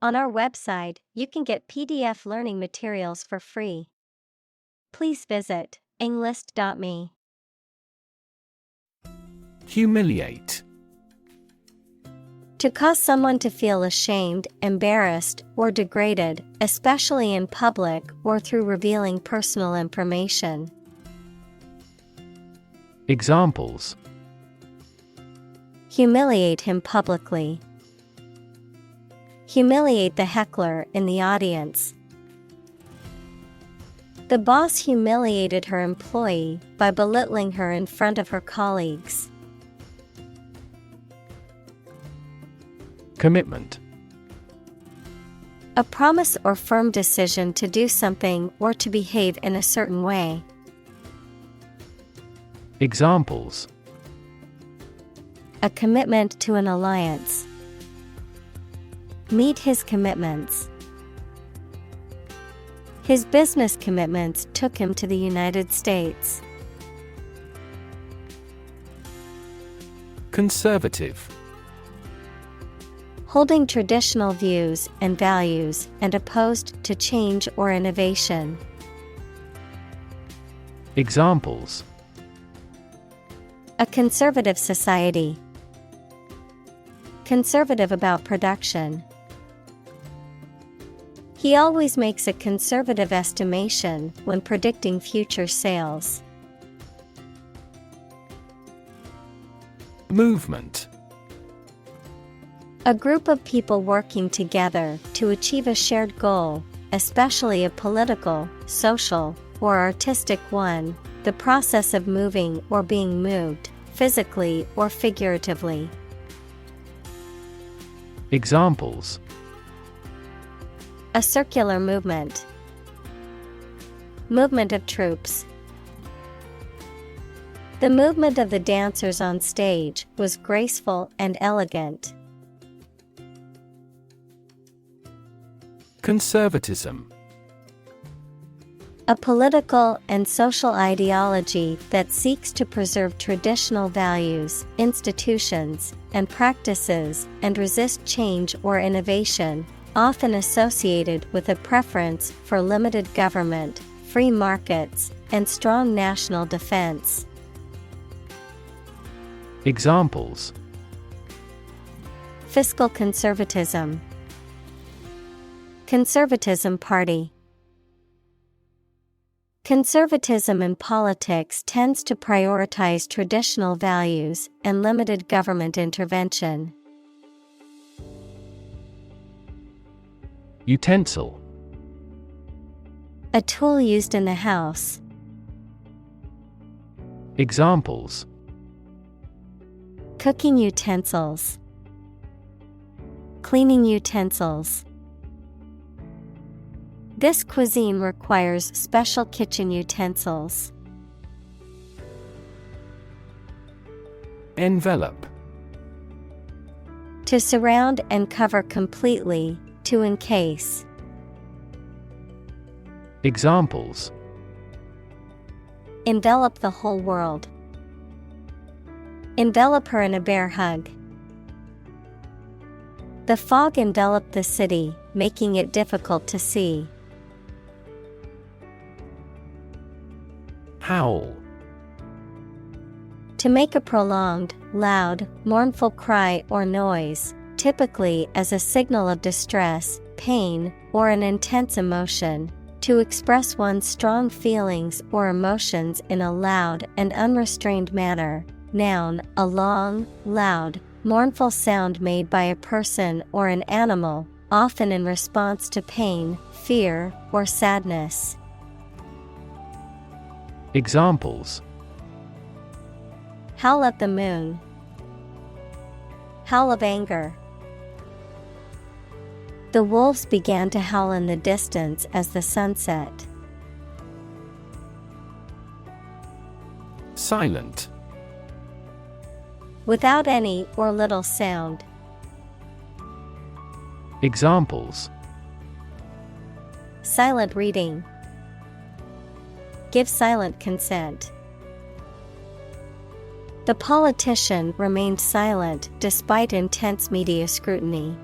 On our website, you can get PDF learning materials for free. Please visit englist.me. Humiliate. To cause someone to feel ashamed, embarrassed, or degraded, especially in public or through revealing personal information. Examples: Humiliate him publicly. Humiliate the heckler in the audience. The boss humiliated her employee by belittling her in front of her colleagues. Commitment. A promise or firm decision to do something or to behave in a certain way. Examples: A commitment to an alliance. Meet his commitments. His business commitments took him to the United States. Conservative. Holding traditional views and values and opposed to change or innovation. Examples: A conservative society. Conservative about production. He always makes a conservative estimation when predicting future sales. Movement. A group of people working together to achieve a shared goal, especially a political, social, or artistic one, the process of moving or being moved, physically or figuratively. Examples: A circular movement. Movement of troops. The movement of the dancers on stage was graceful and elegant. Conservatism. A political and social ideology that seeks to preserve traditional values, institutions, and practices and resist change or innovation, often associated with a preference for limited government, free markets, and strong national defense. Examples: Fiscal conservatism. Conservatism Party. Conservatism in politics tends to prioritize traditional values and limited government intervention. Utensil. A tool used in the house. Examples: Cooking utensils. Cleaning utensils. This cuisine requires special kitchen utensils. Envelope. To surround and cover completely, to encase. Examples: Envelop the whole world. Envelop her in a bear hug. The fog enveloped the city, making it difficult to see. Howl. To make a prolonged, loud, mournful cry or noise, typically as a signal of distress, pain, or an intense emotion. To express one's strong feelings or emotions in a loud and unrestrained manner. Noun, a long, loud, mournful sound made by a person or an animal, often in response to pain, fear, or sadness. Examples: Howl at the moon. Howl of anger. The wolves began to howl in the distance as the sun set. Silent. Without any or little sound. Examples: Silent reading. Give silent consent. The politician remained silent despite intense media scrutiny.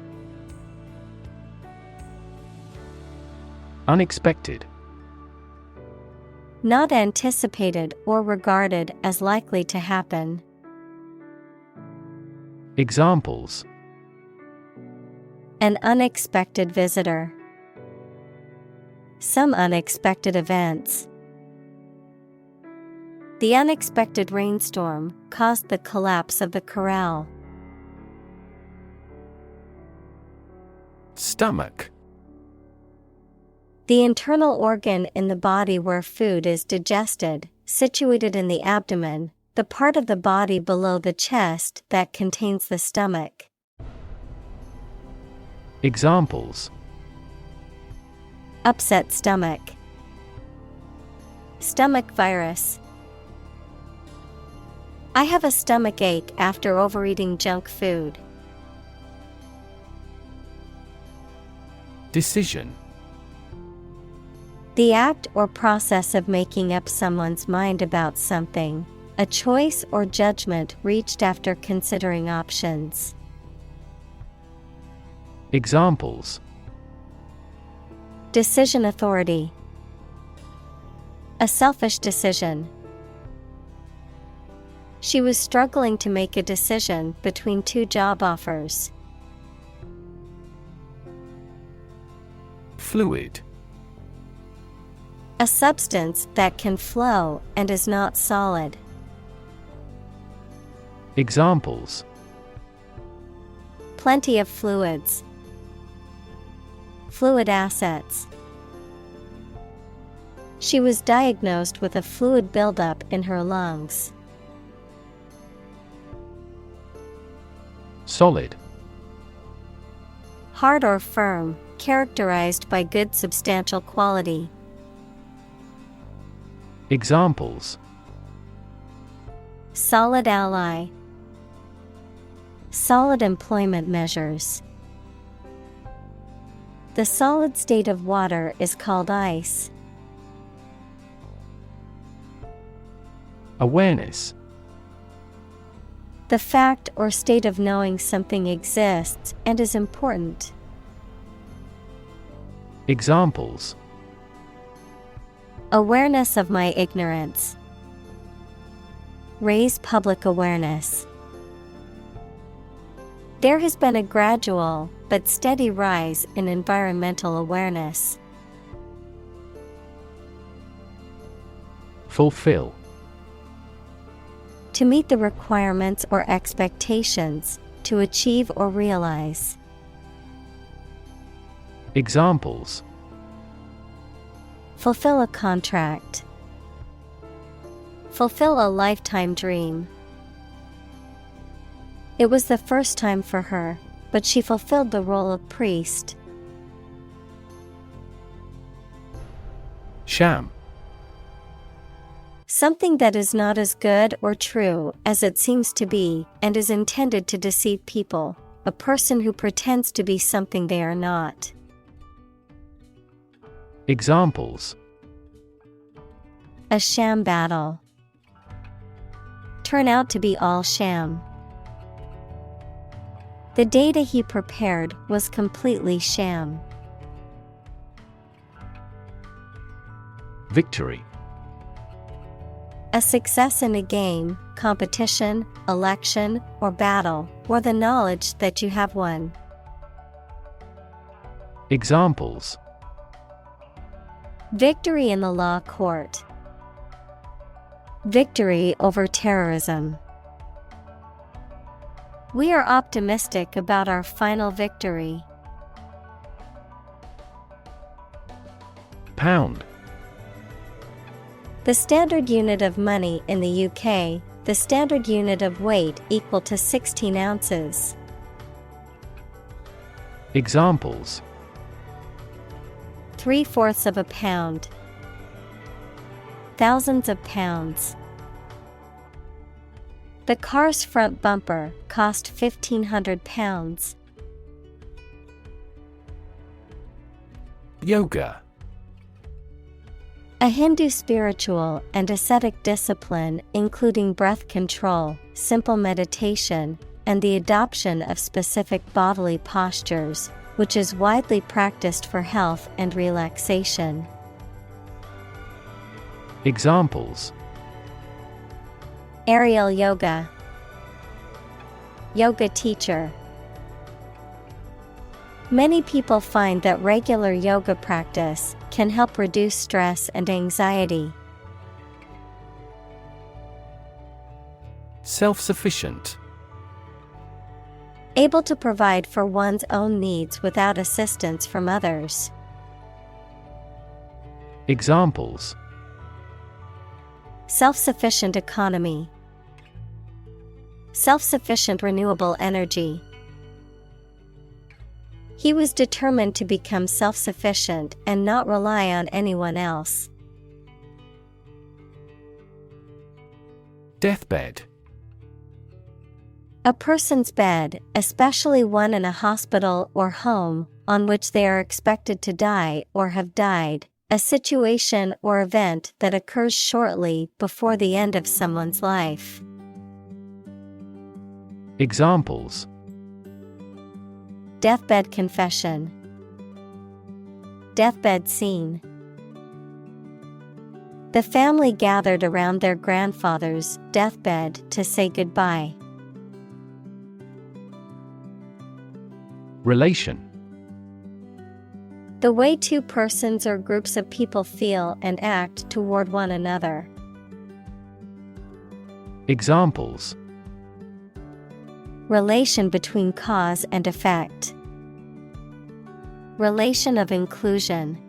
Unexpected. Not anticipated or regarded as likely to happen. Examples: An unexpected visitor. Some unexpected events. The unexpected rainstorm caused the collapse of the corral. Stomach. The internal organ in the body where food is digested, situated in the abdomen, the part of the body below the chest that contains the stomach. Examples: Upset stomach. Stomach virus. I have a stomach ache after overeating junk food. Decision. The act or process of making up someone's mind about something, a choice or judgment reached after considering options. Examples: Decision authority. A selfish decision. She was struggling to make a decision between two job offers. Fluid. A substance that can flow and is not solid. Examples: Plenty of fluids. Fluid assets. She was diagnosed with a fluid buildup in her lungs. Solid. Hard or firm, characterized by good substantial quality. Examples: Solid ally. Solid employment measures. The solid state of water is called ice. Awareness. The fact or state of knowing something exists and is important. Examples: Awareness of my ignorance. Raise public awareness. There has been a gradual but steady rise in environmental awareness. Fulfill. To meet the requirements or expectations, to achieve or realize. Examples: Fulfill a contract. Fulfill a lifetime dream. It was the first time for her, but she fulfilled the role of priest. Sham. Something that is not as good or true as it seems to be and is intended to deceive people, a person who pretends to be something they are not. Examples: A sham battle. Turn out to be all sham. The data he prepared was completely sham. Victory. A success in a game, competition, election, or battle, or the knowledge that you have won. Examples: Victory in the law court. Victory over terrorism. We are optimistic about our final victory. Pound. The standard unit of money in the UK, the standard unit of weight equal to 16 ounces. Examples: 3/4 of a pound. Thousands of pounds. The car's front bumper cost £1,500. Yoga. A Hindu spiritual and ascetic discipline including breath control, simple meditation, and the adoption of specific bodily postures, which is widely practiced for health and relaxation. Examples: Aerial yoga, yoga teacher. Many people find that regular yoga practice can help reduce stress and anxiety. Self-sufficient. Able to provide for one's own needs without assistance from others. Examples: Self-sufficient economy, self-sufficient renewable energy. He was determined to become self-sufficient and not rely on anyone else. Deathbed. A person's bed, especially one in a hospital or home, on which they are expected to die or have died, a situation or event that occurs shortly before the end of someone's life. Examples: Deathbed confession, deathbed scene. The family gathered around their grandfather's deathbed to say goodbye. Relation. The way two persons or groups of people feel and act toward one another. Examples: Relation between cause and effect. Relation of inclusion.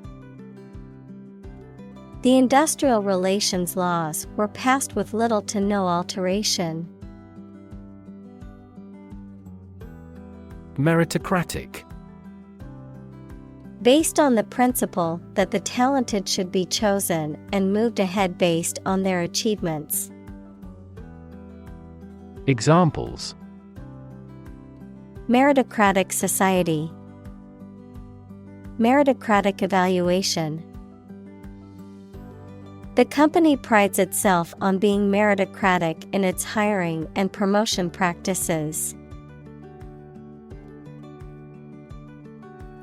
The industrial relations laws were passed with little to no alteration. Meritocratic. Based on the principle that the talented should be chosen and moved ahead based on their achievements. Examples: Meritocratic society, meritocratic evaluation. The company prides itself on being meritocratic in its hiring and promotion practices.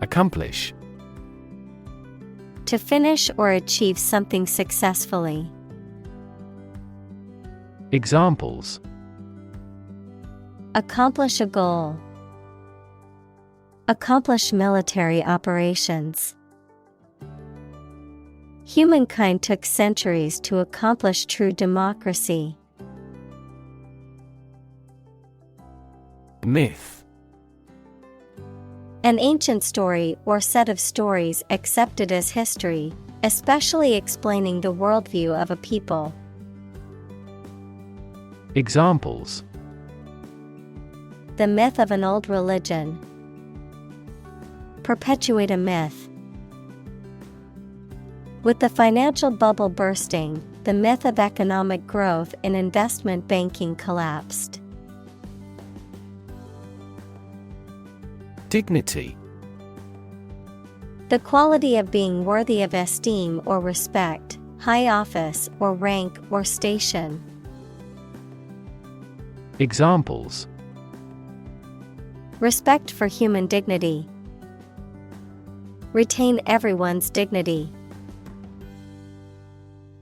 Accomplish. To finish or achieve something successfully. Examples: Accomplish a goal. Accomplish military operations. Humankind took centuries to accomplish true democracy. Myth. An ancient story or set of stories accepted as history, especially explaining the worldview of a people. Examples: The myth of an old religion. Perpetuate a myth. With the financial bubble bursting, the myth of economic growth in investment banking collapsed. Dignity. The quality of being worthy of esteem or respect, high office or rank or station. Examples: Respect for human dignity. Retain everyone's dignity.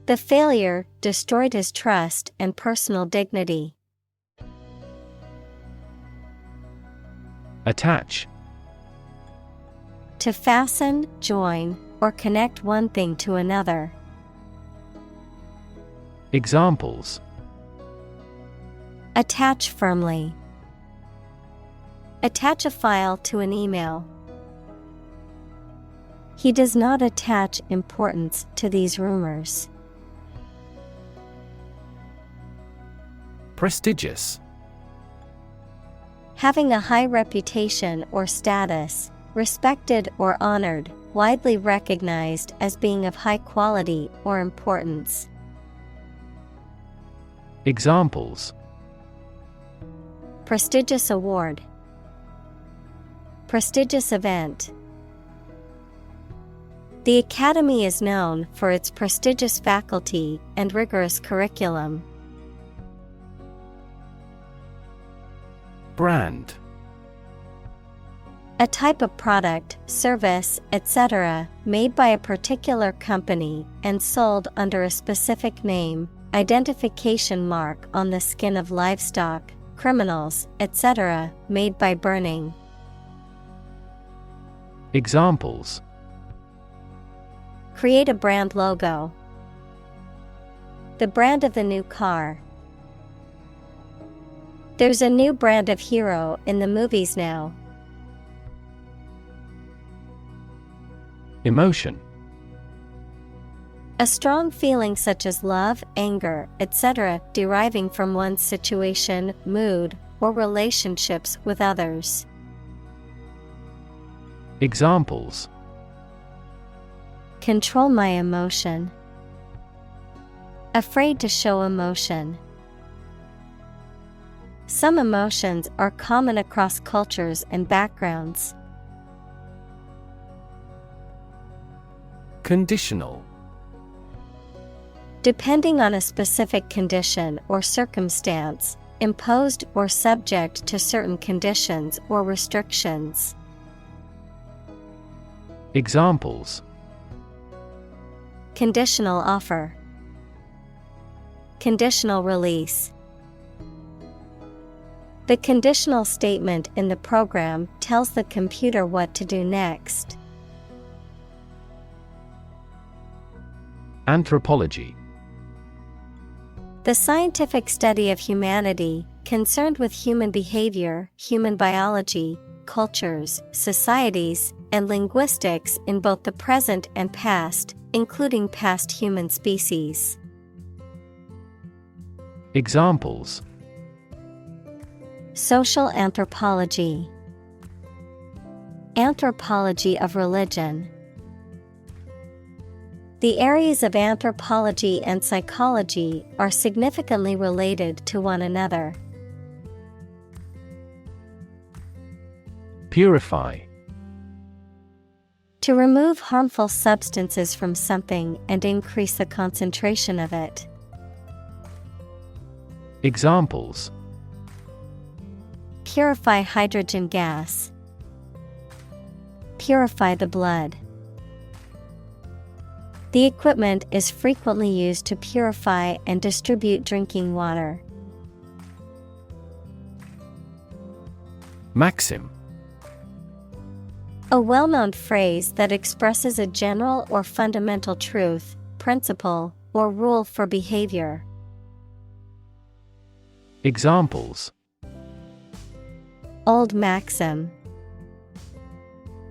The failure destroyed his trust and personal dignity. Attach. To fasten, join, or connect one thing to another. Examples: Attach firmly. Attach a file to an email. He does not attach importance to these rumors. Prestigious. Having a high reputation or status, respected or honored, widely recognized as being of high quality or importance. Examples: Prestigious award. Prestigious event. The Academy is known for its prestigious faculty and rigorous curriculum. Brand. A type of product, service, etc., made by a particular company and sold under a specific name, identification mark on the skin of livestock, criminals, etc., made by burning. Examples: Create a brand logo. The brand of the new car. There's a new brand of hero in the movies now. Emotion. A strong feeling such as love, anger, etc., deriving from one's situation, mood, or relationships with others. Examples: Control my emotion. Afraid to show emotion. Some emotions are common across cultures and backgrounds. Conditional. Depending on a specific condition or circumstance, imposed or subject to certain conditions or restrictions. Examples: Conditional offer. Conditional release. The conditional statement in the program tells the computer what to do next. Anthropology. The scientific study of humanity, concerned with human behavior, human biology, cultures, societies, and linguistics in both the present and past, including past human species. Examples: Social anthropology. Anthropology of religion. The areas of anthropology and psychology are significantly related to one another. Purify. To remove harmful substances from something and increase the concentration of it. Examples: Purify hydrogen gas. Purify the blood. The equipment is frequently used to purify and distribute drinking water. Maxim. A well-known phrase that expresses a general or fundamental truth, principle, or rule for behavior. Examples: Old maxim.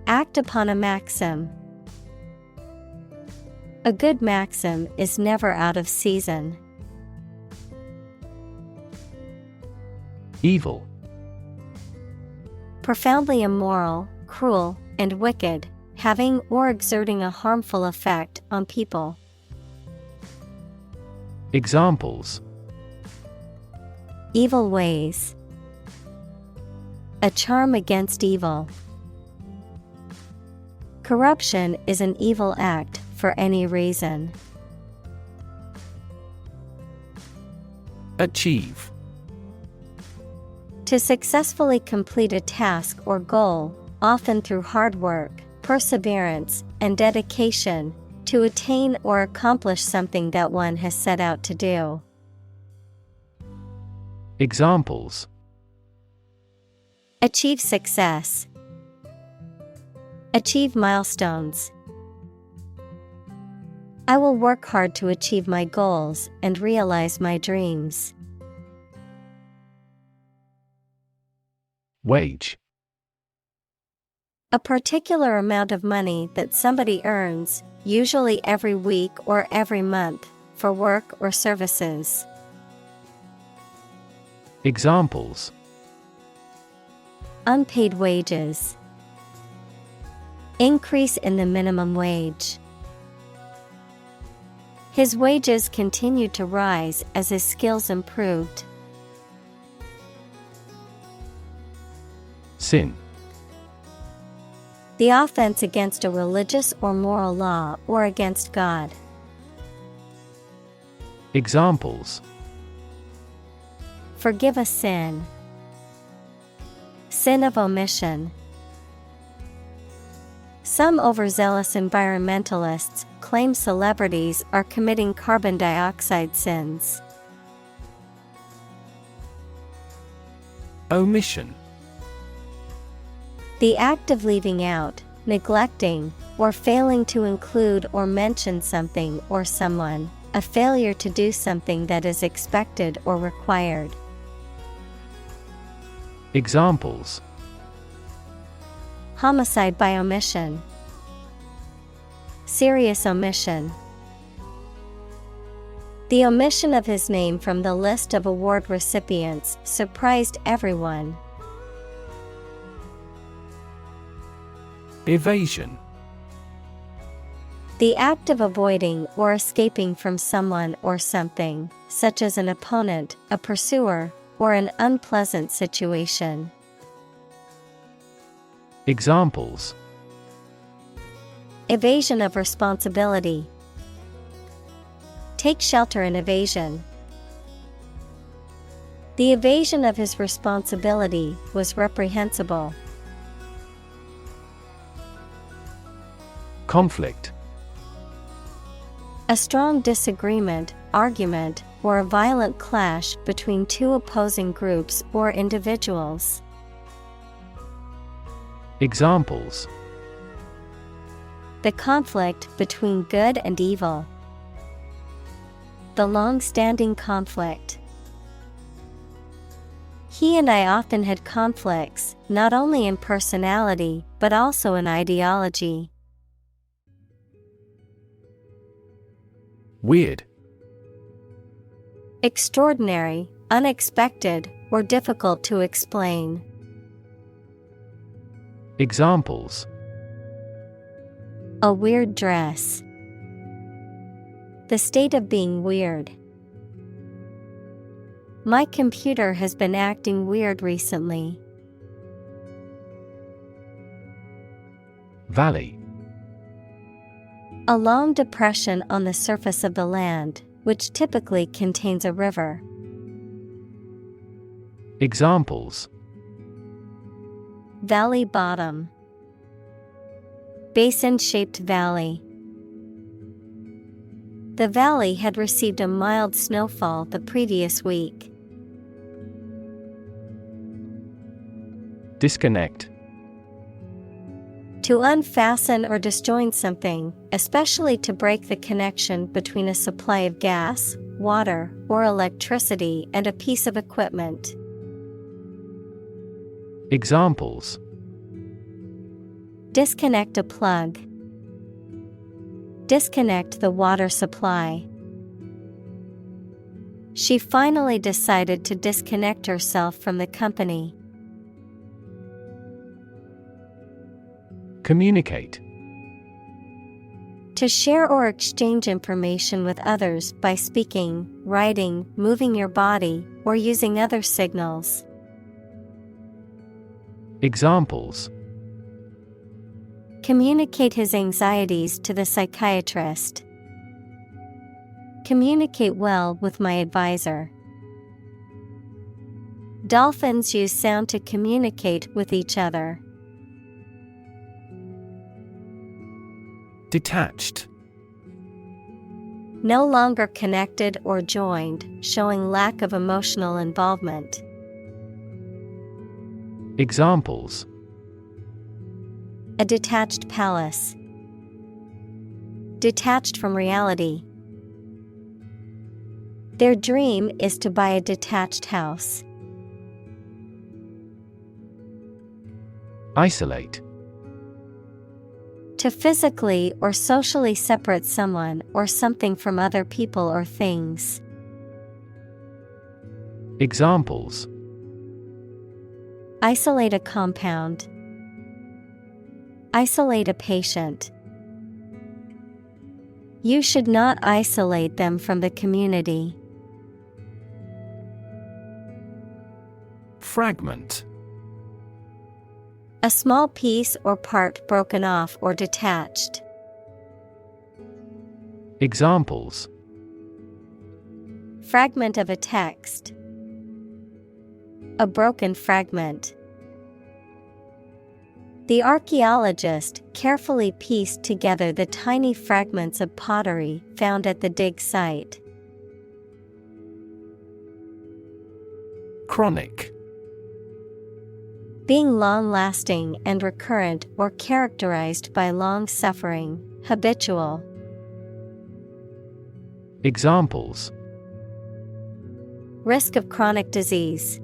Act upon a maxim. A good maxim is never out of season. Evil. Profoundly immoral, cruel, and wicked, having or exerting a harmful effect on people. Examples: Evil ways. A charm against evil. Corruption is an evil act for any reason. Achieve. To successfully complete a task or goal, often through hard work, perseverance, and dedication, to attain or accomplish something that one has set out to do. Examples: Achieve success. Achieve milestones. I will work hard to achieve my goals and realize my dreams. Wage. A particular amount of money that somebody earns, usually every week or every month, for work or services. Examples: Unpaid wages. Increase in the minimum wage. His wages continued to rise as his skills improved. Sin. The offense against a religious or moral law or against God. Examples: Forgive a sin. Sin of omission. Some overzealous environmentalists claim celebrities are committing carbon dioxide sins. Omission. The act of leaving out, neglecting, or failing to include or mention something or someone, a failure to do something that is expected or required. Examples: Homicide by omission. Serious omission. The omission of his name from the list of award recipients surprised everyone. Evasion. The act of avoiding or escaping from someone or something, such as an opponent, a pursuer, or an unpleasant situation. Examples: Evasion of responsibility. Take shelter in evasion. The evasion of his responsibility was reprehensible. Conflict. A strong disagreement, argument, or a violent clash between two opposing groups or individuals. Examples: The conflict between good and evil. The long-standing conflict. He and I often had conflicts, not only in personality, but also in ideology. Weird. Extraordinary, unexpected, or difficult to explain. Examples: A weird dress. The state of being weird. My computer has been acting weird recently. Valley. A long depression on the surface of the land, which typically contains a river. Examples: Valley bottom. Basin-shaped valley. The valley had received a mild snowfall the previous week. Disconnect. To unfasten or disjoin something, especially to break the connection between a supply of gas, water, or electricity and a piece of equipment. Examples: Disconnect a plug. Disconnect the water supply. She finally decided to disconnect herself from the company. Communicate. To share or exchange information with others by speaking, writing, moving your body, or using other signals. Examples: Communicate his anxieties to the psychiatrist. Communicate well with my advisor. Dolphins use sound to communicate with each other. Detached. No longer connected or joined, showing lack of emotional involvement. Examples: A detached palace. Detached from reality. Their dream is to buy a detached house. Isolate. To physically or socially separate someone or something from other people or things. Examples: Isolate a compound. Isolate a patient. You should not isolate them from the community. Fragment. A small piece or part broken off or detached. Examples: Fragment of a text. A broken fragment. The archaeologist carefully pieced together the tiny fragments of pottery found at the dig site. Chronic. Being long-lasting and recurrent or characterized by long-suffering, habitual. Examples: Risk of chronic disease.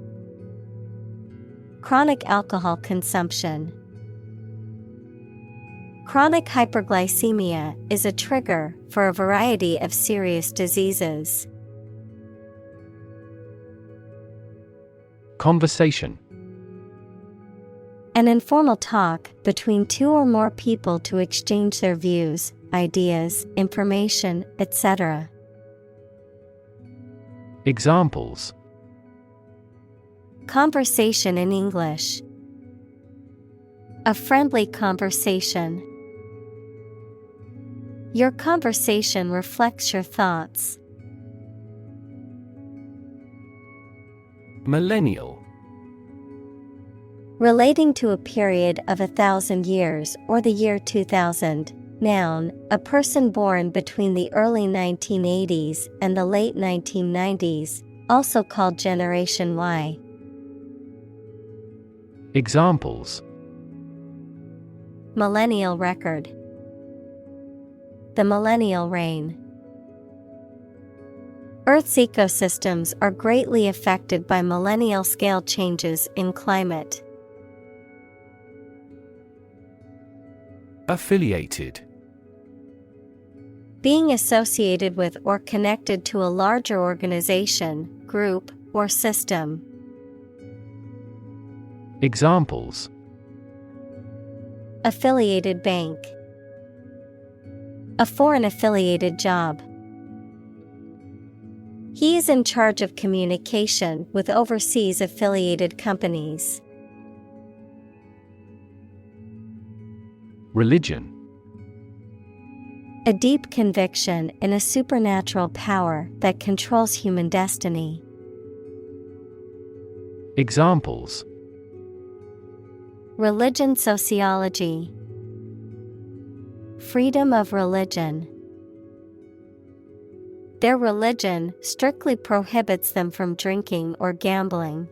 Chronic alcohol consumption. Chronic hyperglycemia is a trigger for a variety of serious diseases. Conversation. An informal talk between two or more people to exchange their views, ideas, information, etc. Examples: Conversation in English. A friendly conversation. Your conversation reflects your thoughts. Millennial. Relating to a period of 1,000 years or the year 2000. Noun, a person born between the early 1980s and the late 1990s, also called Generation Y. Examples: Millennial record. The millennial reign. Earth's ecosystems are greatly affected by millennial-scale changes in climate. Affiliated. Being associated with or connected to a larger organization, group, or system. Examples: Affiliated bank. A foreign affiliated job. He is in charge of communication with overseas affiliated companies. Religion. A deep conviction in a supernatural power that controls human destiny. Examples: Religion sociology. Freedom of religion. Their religion strictly prohibits them from drinking or gambling.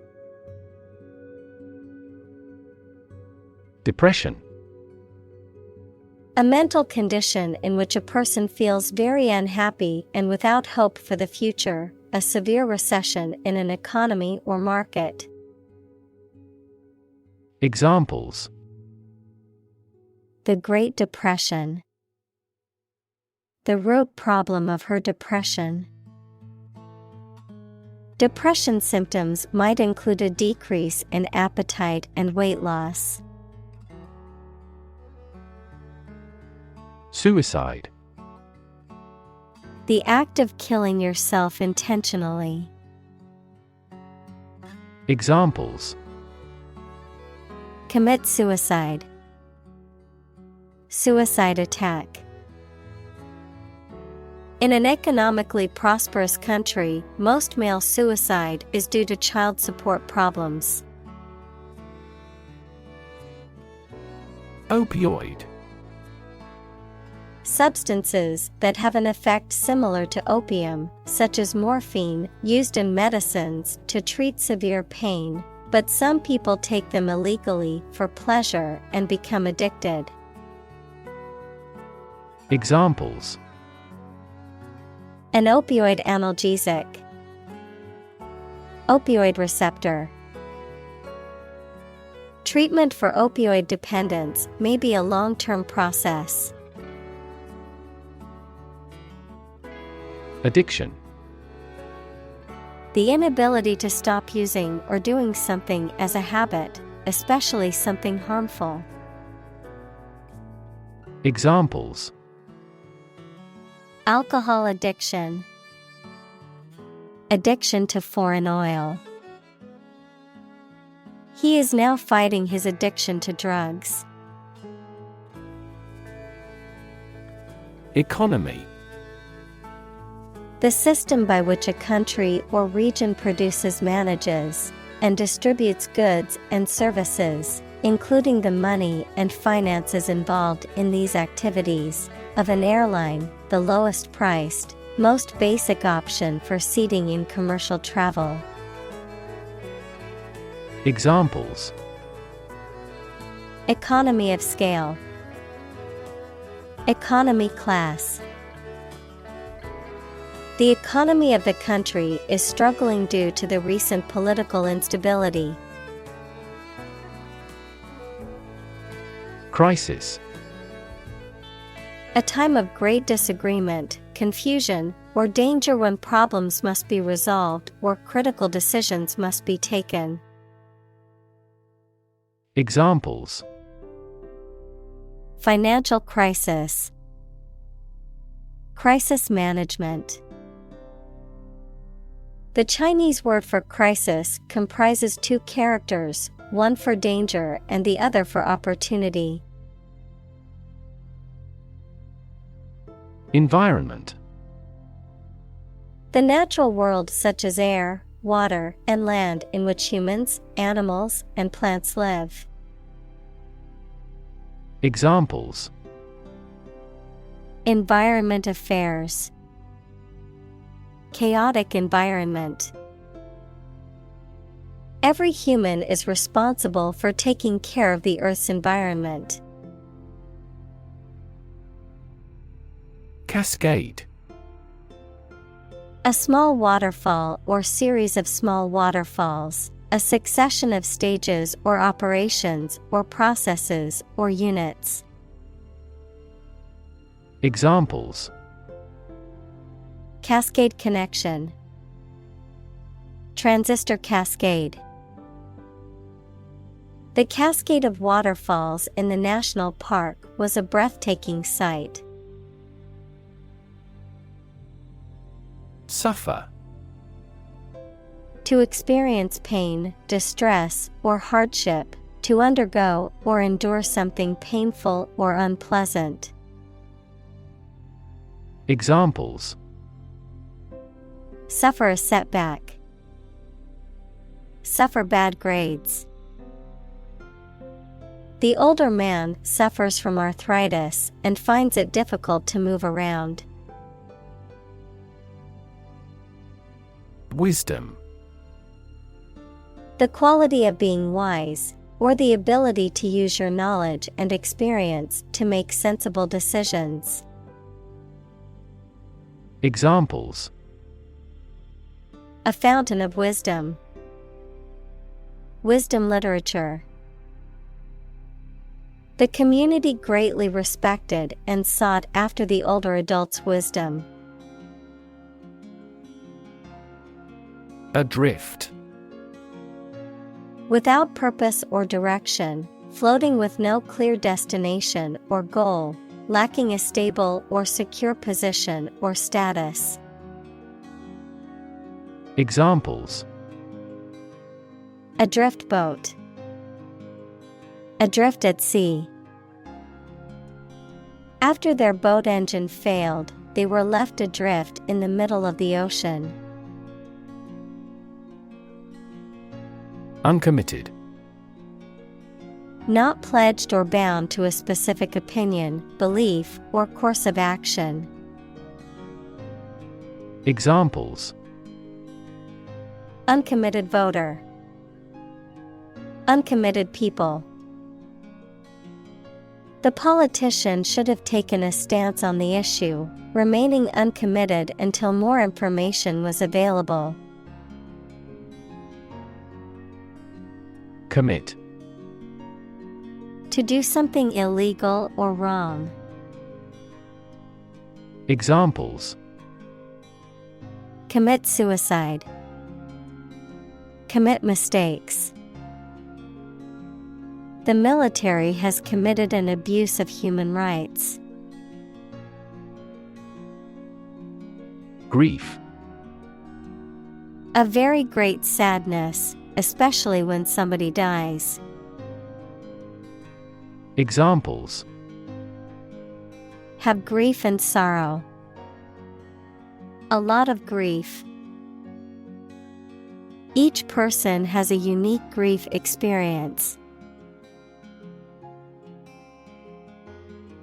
Depression. A mental condition in which a person feels very unhappy and without hope for the future, a severe recession in an economy or market. Examples: The Great Depression. The root problem of her depression. Depression symptoms might include a decrease in appetite and weight loss. Suicide. The act of killing yourself intentionally. Examples: Commit suicide. Suicide attack. In an economically prosperous country, most male suicide is due to child support problems. Opioid. Substances that have an effect similar to opium, such as morphine, used in medicines to treat severe pain, but some people take them illegally for pleasure and become addicted. Examples: An opioid analgesic. Opioid receptor. Treatment for opioid dependence may be a long-term process. Addiction. The inability to stop using or doing something as a habit, especially something harmful. Examples: Alcohol addiction. Addiction to foreign oil. He is now fighting his addiction to drugs. Economy. The system by which a country or region produces, manages, and distributes goods and services, including the money and finances involved in these activities, of an airline, the lowest priced, most basic option for seating in commercial travel. Examples: Economy of scale, economy class. The economy of the country is struggling due to the recent political instability. Crisis: A time of great disagreement, confusion, or danger when problems must be resolved or critical decisions must be taken. Examples: Financial crisis, crisis management. The Chinese word for crisis comprises two characters, one for danger and the other for opportunity. Environment: The natural world such as air, water, and land in which humans, animals, and plants live. Examples: Environment affairs, chaotic environment. Every human is responsible for taking care of the Earth's environment. Cascade: A small waterfall or series of small waterfalls, a succession of stages or operations or processes or units. Examples: Cascade connection, transistor cascade. The cascade of waterfalls in the national park was a breathtaking sight. Suffer: To experience pain, distress, or hardship, to undergo or endure something painful or unpleasant. Examples: Suffer a setback, suffer bad grades. The older man suffers from arthritis and finds it difficult to move around. Wisdom: The quality of being wise, or the ability to use your knowledge and experience to make sensible decisions. Examples: A fountain of wisdom, wisdom literature. The community greatly respected and sought after the older adult's wisdom. Adrift: Without purpose or direction, floating with no clear destination or goal, lacking a stable or secure position or status. Examples: A drift boat, adrift at sea. After their boat engine failed, they were left adrift in the middle of the ocean. Uncommitted: Not pledged or bound to a specific opinion, belief, or course of action. Examples: Uncommitted voter, uncommitted people. The politician should have taken a stance on the issue, remaining uncommitted until more information was available. Commit: To do something illegal or wrong. Examples: Commit suicide, commit mistakes. The military has committed an abuse of human rights. Grief: A very great sadness, especially when somebody dies. Examples: Have grief and sorrow. A lot of grief. Each person has a unique grief experience.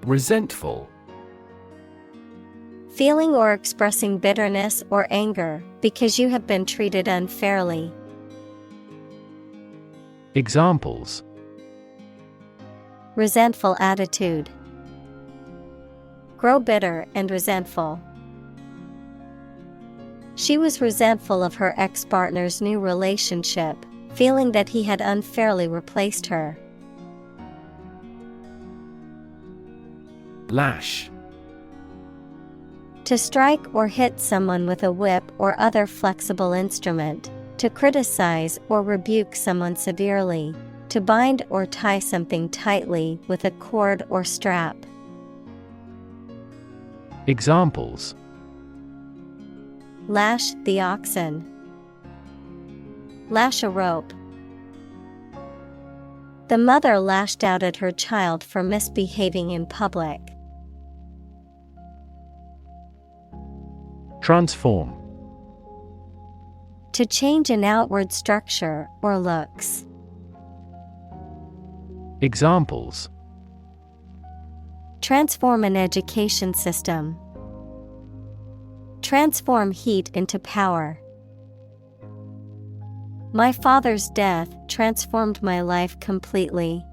Resentful. Feeling or expressing bitterness or anger because you have been treated unfairly. Examples: Resentful attitude. Grow bitter and resentful. She was resentful of her ex-partner's new relationship, feeling that he had unfairly replaced her. Lash. To strike or hit someone with a whip or other flexible instrument. To criticize or rebuke someone severely. To bind or tie something tightly with a cord or strap. Examples: Lash the oxen. Lash a rope. The mother lashed out at her child for misbehaving in public. Transform. To change an outward structure or looks. Examples: Transform an education system. Transform heat into power. My father's death transformed my life completely.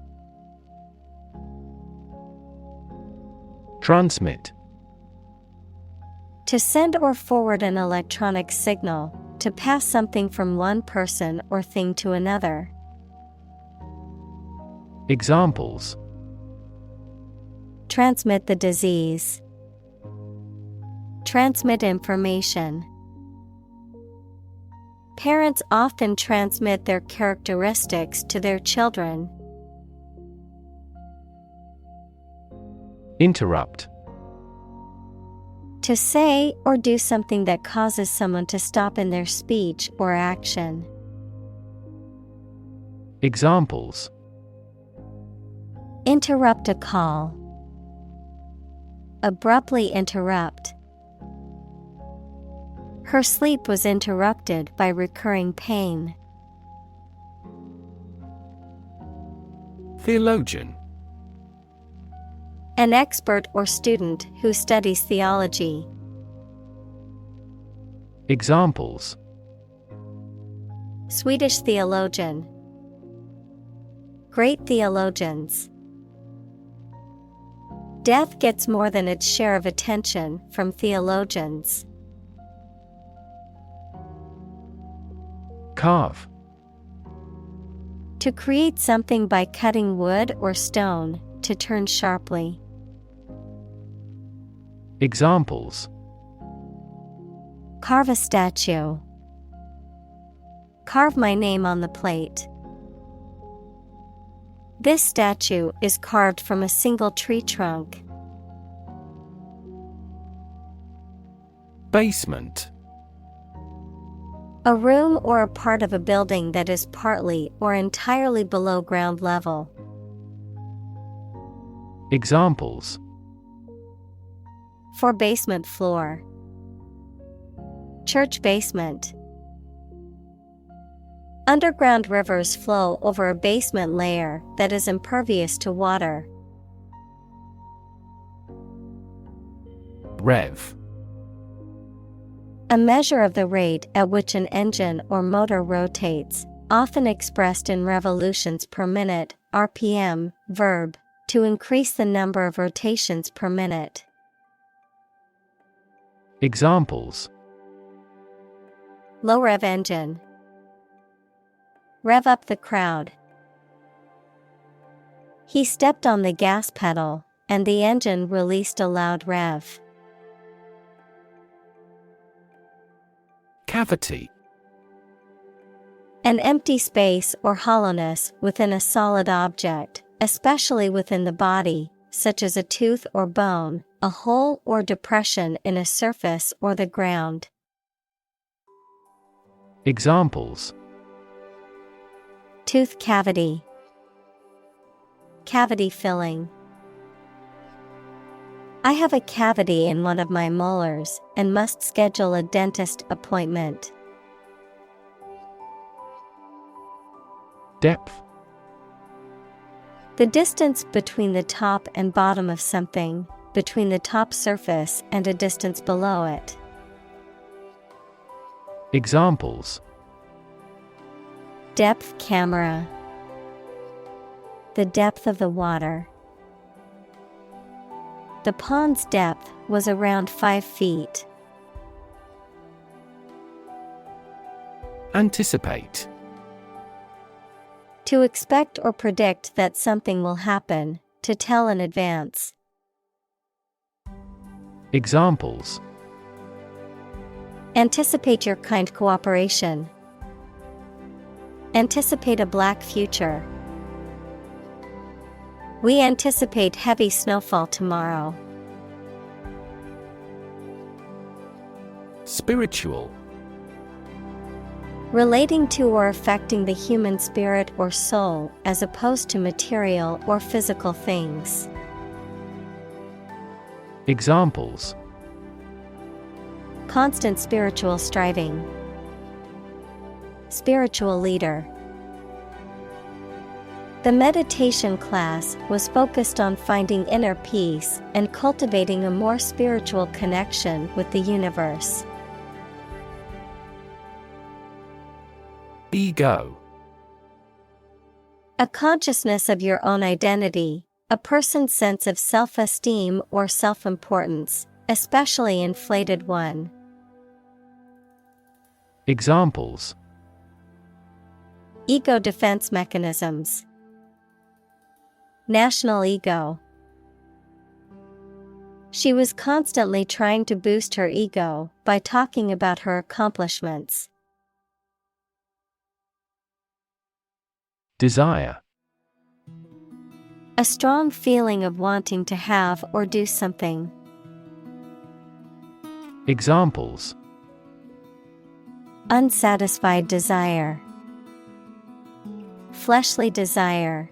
Transmit. To send or forward an electronic signal, to pass something from one person or thing to another. Examples: Transmit the disease. Transmit information. Parents often transmit their characteristics to their children. Interrupt. To say or do something that causes someone to stop in their speech or action. Examples: Interrupt a call. Abruptly interrupt. Her sleep was interrupted by recurring pain. Theologian. An expert or student who studies theology. Examples: Swedish theologian. Great theologians. Death gets more than its share of attention from theologians. Carve. To create something by cutting wood or stone, to turn sharply. Examples: Carve a statue. Carve my name on the plate. This statue is carved from a single tree trunk. Basement. A room or a part of a building that is partly or entirely below ground level. Examples: For basement floor. Church basement. Underground rivers flow over a basement layer that is impervious to water. Rev. A measure of the rate at which an engine or motor rotates, often expressed in revolutions per minute, RPM, verb, to increase the number of rotations per minute. Examples: Low rev engine. Rev up the crowd. He stepped on the gas pedal, and the engine released a loud rev. Cavity. An empty space or hollowness within a solid object, especially within the body, such as a tooth or bone, a hole or depression in a surface or the ground. Examples: Tooth cavity. Cavity filling. I have a cavity in one of my molars and must schedule a dentist appointment. Depth. The distance between the top and bottom of something, between the top surface and a distance below it. Examples: Depth camera. The depth of the water. The pond's depth was around 5 feet. Anticipate. To expect or predict that something will happen, to tell in advance. Examples: Anticipate your kind cooperation. Anticipate a black future. We anticipate heavy snowfall tomorrow. Spiritual. Relating to or affecting the human spirit or soul as opposed to material or physical things. Examples: Constant spiritual striving. Spiritual leader. The meditation class was focused on finding inner peace and cultivating a more spiritual connection with the universe. Ego. A consciousness of your own identity, a person's sense of self-esteem or self-importance, especially inflated one. Examples: Ego defense mechanisms. National ego. She was constantly trying to boost her ego by talking about her accomplishments. Desire. A strong feeling of wanting to have or do something. Examples: Unsatisfied desire. Fleshly desire.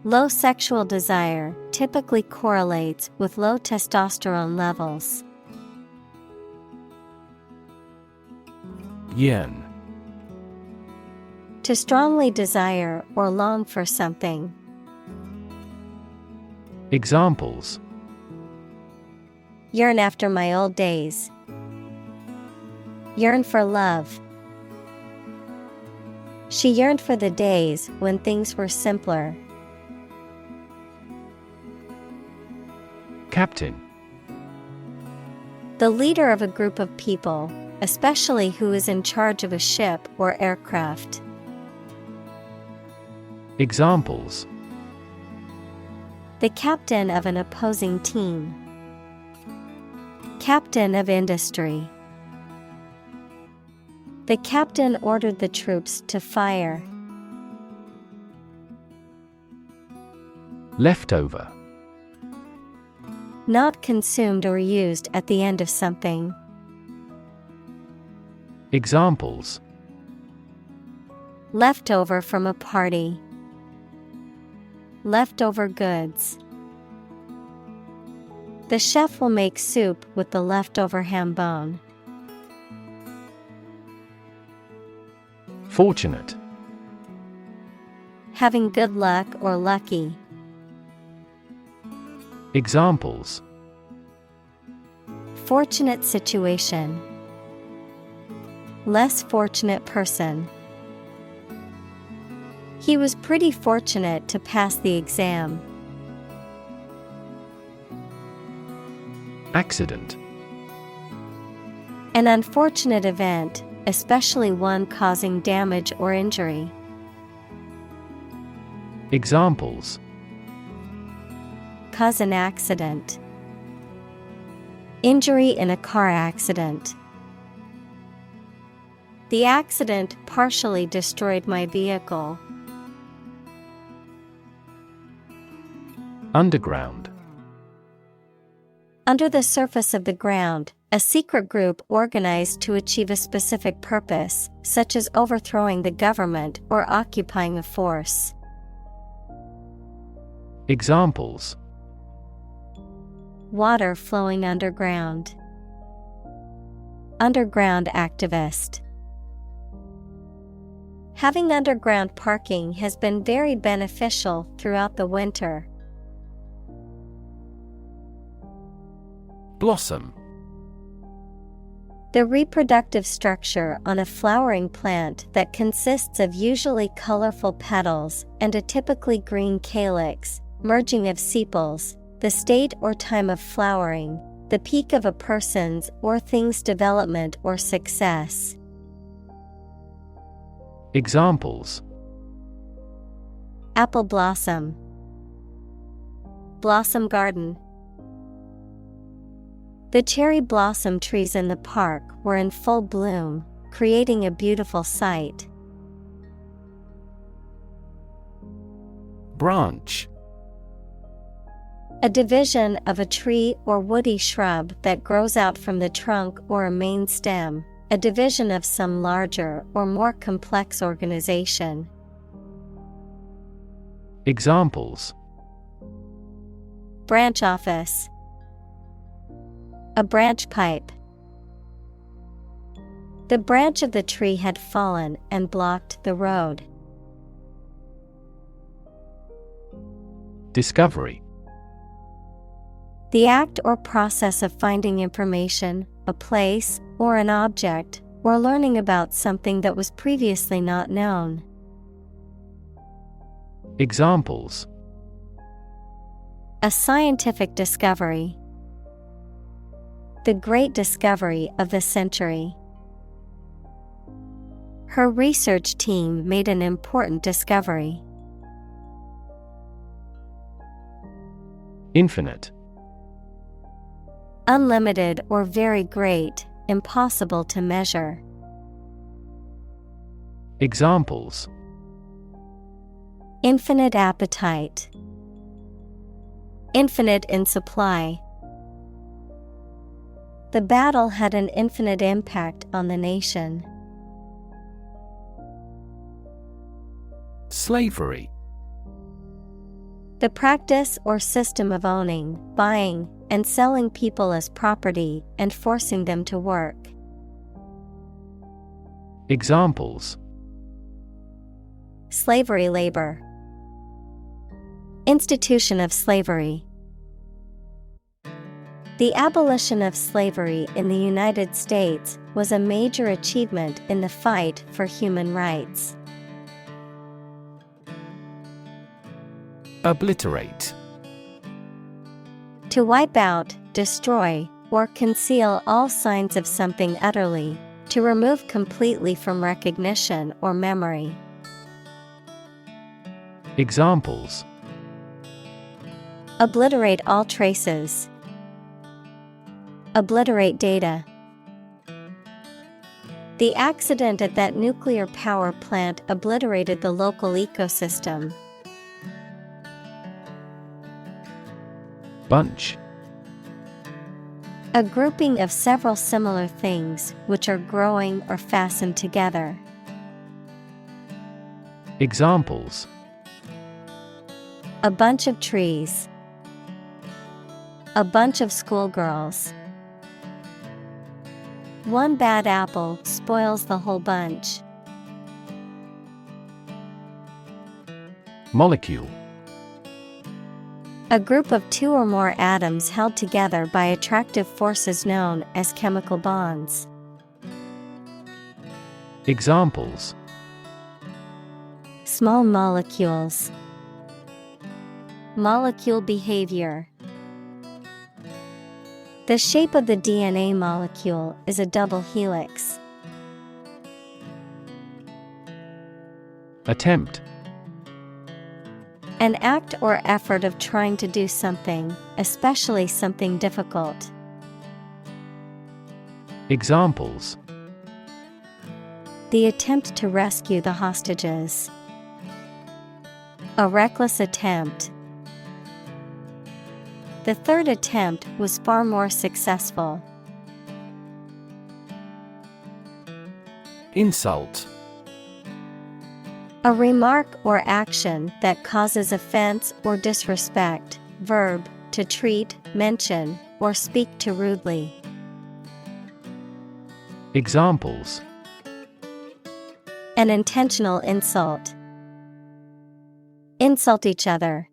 Low sexual desire typically correlates with low testosterone levels. Yearn. To strongly desire or long for something. Examples: Yearn after my old days. Yearn for love. She yearned for the days when things were simpler. Captain. The leader of a group of people, especially who is in charge of a ship or aircraft. Examples: The captain of an opposing team. Captain of industry. The captain ordered the troops to fire. Leftover. Not consumed or used at the end of something. Examples: Leftover from a party. Leftover goods. The chef will make soup with the leftover ham bone. Fortunate. Having good luck or lucky. Examples: Fortunate situation. Less fortunate person. He was pretty fortunate to pass the exam. Accident. An unfortunate event, especially one causing damage or injury. Examples: Cause an accident. Injury in a car accident. The accident partially destroyed my vehicle. Underground. Under the surface of the ground, a secret group organized to achieve a specific purpose, such as overthrowing the government or occupying a force. Examples: Water flowing underground. Underground activist. Having underground parking has been very beneficial throughout the winter. Blossom. The reproductive structure on a flowering plant that consists of usually colorful petals and a typically green calyx, merging of sepals, the state or time of flowering, the peak of a person's or thing's development or success. Examples: Apple blossom, blossom garden. The cherry blossom trees in the park were in full bloom, creating a beautiful sight. Branch. A division of a tree or woody shrub that grows out from the trunk or a main stem, a division of some larger or more complex organization. Examples: Branch office, a branch pipe. The branch of the tree had fallen and blocked the road. Discovery. The act or process of finding information, a place, or an object, or learning about something that was previously not known. Examples: A scientific discovery. The great discovery of the century. Her research team made an important discovery. Infinite. Unlimited or very great, impossible to measure. Examples: Infinite appetite. Infinite in supply. The battle had an infinite impact on the nation. Slavery. The practice or system of owning, buying, and selling people as property and forcing them to work. Examples: Slavery labor. Institution of slavery. The abolition of slavery in the United States was a major achievement in the fight for human rights. Obliterate. To wipe out, destroy, or conceal all signs of something utterly, to remove completely from recognition or memory. Examples: Obliterate all traces. Obliterate data. The accident at that nuclear power plant obliterated the local ecosystem. Bunch. A grouping of several similar things which are growing or fastened together. Examples: A bunch of trees. A bunch of schoolgirls. One bad apple spoils the whole bunch. Molecule. A group of two or more atoms held together by attractive forces known as chemical bonds. Examples: Small molecules. Molecule behavior. The shape of the DNA molecule is a double helix. Attempt. An act or effort of trying to do something, especially something difficult. Examples: The attempt to rescue the hostages. A reckless attempt. The third attempt was far more successful. Insult. A remark or action that causes offense or disrespect. Verb, to treat, mention, or speak to rudely. Examples: An intentional insult. Insult each other.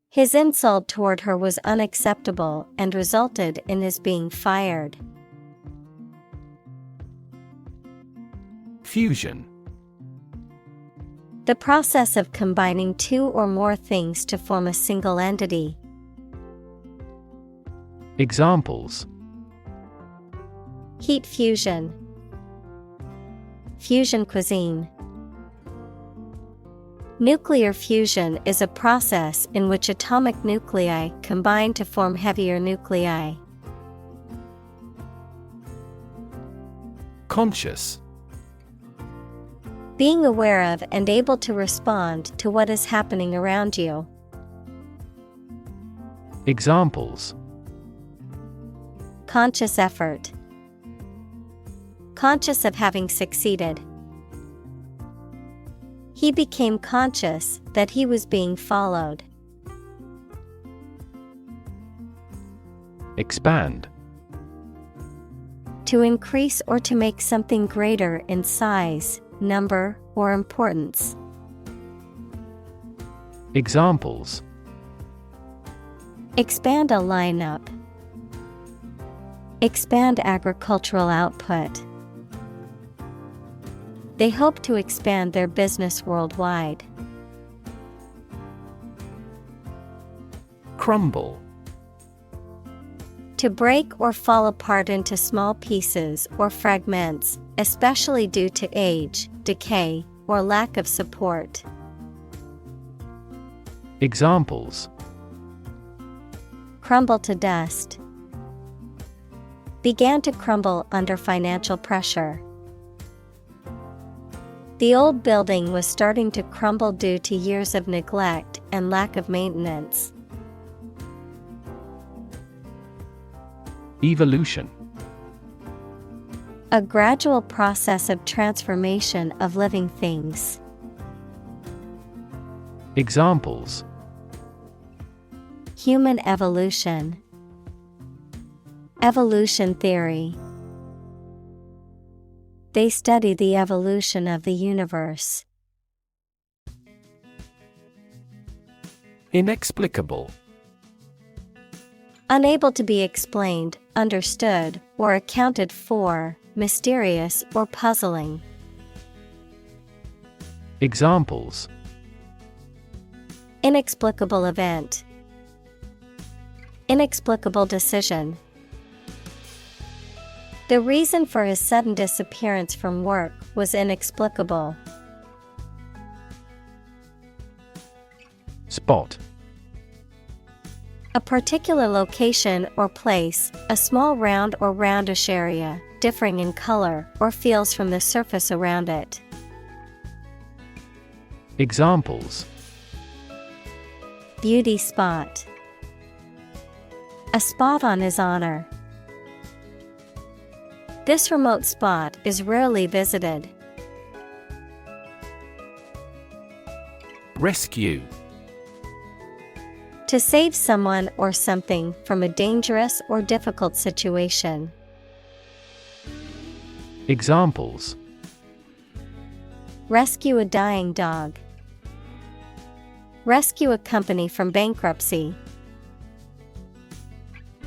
His insult toward her was unacceptable and resulted in his being fired. Fusion. The process of combining two or more things to form a single entity. Examples: Heat fusion. Fusion cuisine. Nuclear fusion is a process in which atomic nuclei combine to form heavier nuclei. Conscious. Being aware of and able to respond to what is happening around you. Examples: Conscious effort. Conscious of having succeeded. He became conscious that he was being followed. Expand. To increase or to make something greater in size, number, or importance. Examples: Expand a lineup. Expand agricultural output. They hope to expand their business worldwide. Crumble. To break or fall apart into small pieces or fragments, especially due to age, decay, or lack of support. Examples: Crumble to dust. Began to crumble under financial pressure. The old building was starting to crumble due to years of neglect and lack of maintenance. Evolution. A gradual process of transformation of living things. Examples: Human evolution. Evolution theory. They study the evolution of the universe. Inexplicable. Unable to be explained, understood, or accounted for, mysterious or puzzling. Examples: Inexplicable event. Inexplicable decision. The reason for his sudden disappearance from work was inexplicable. Spot. A particular location or place, a small round or roundish area, differing in color or feels from the surface around it. Examples: Beauty spot. A spot on his honor. This remote spot is rarely visited. Rescue. To save someone or something from a dangerous or difficult situation. Examples: Rescue a dying dog. Rescue a company from bankruptcy.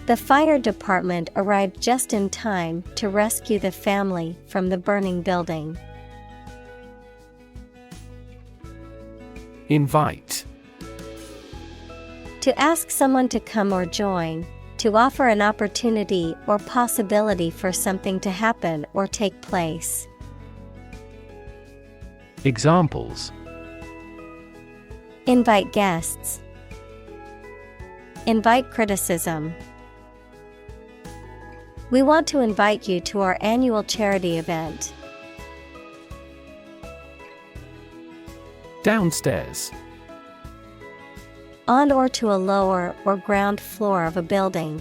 The fire department arrived just in time to rescue the family from the burning building. Invite. To ask someone to come or join, to offer an opportunity or possibility for something to happen or take place. Examples: Invite guests. Invite criticism. We want to invite you to our annual charity event. Downstairs. On or to a lower or ground floor of a building.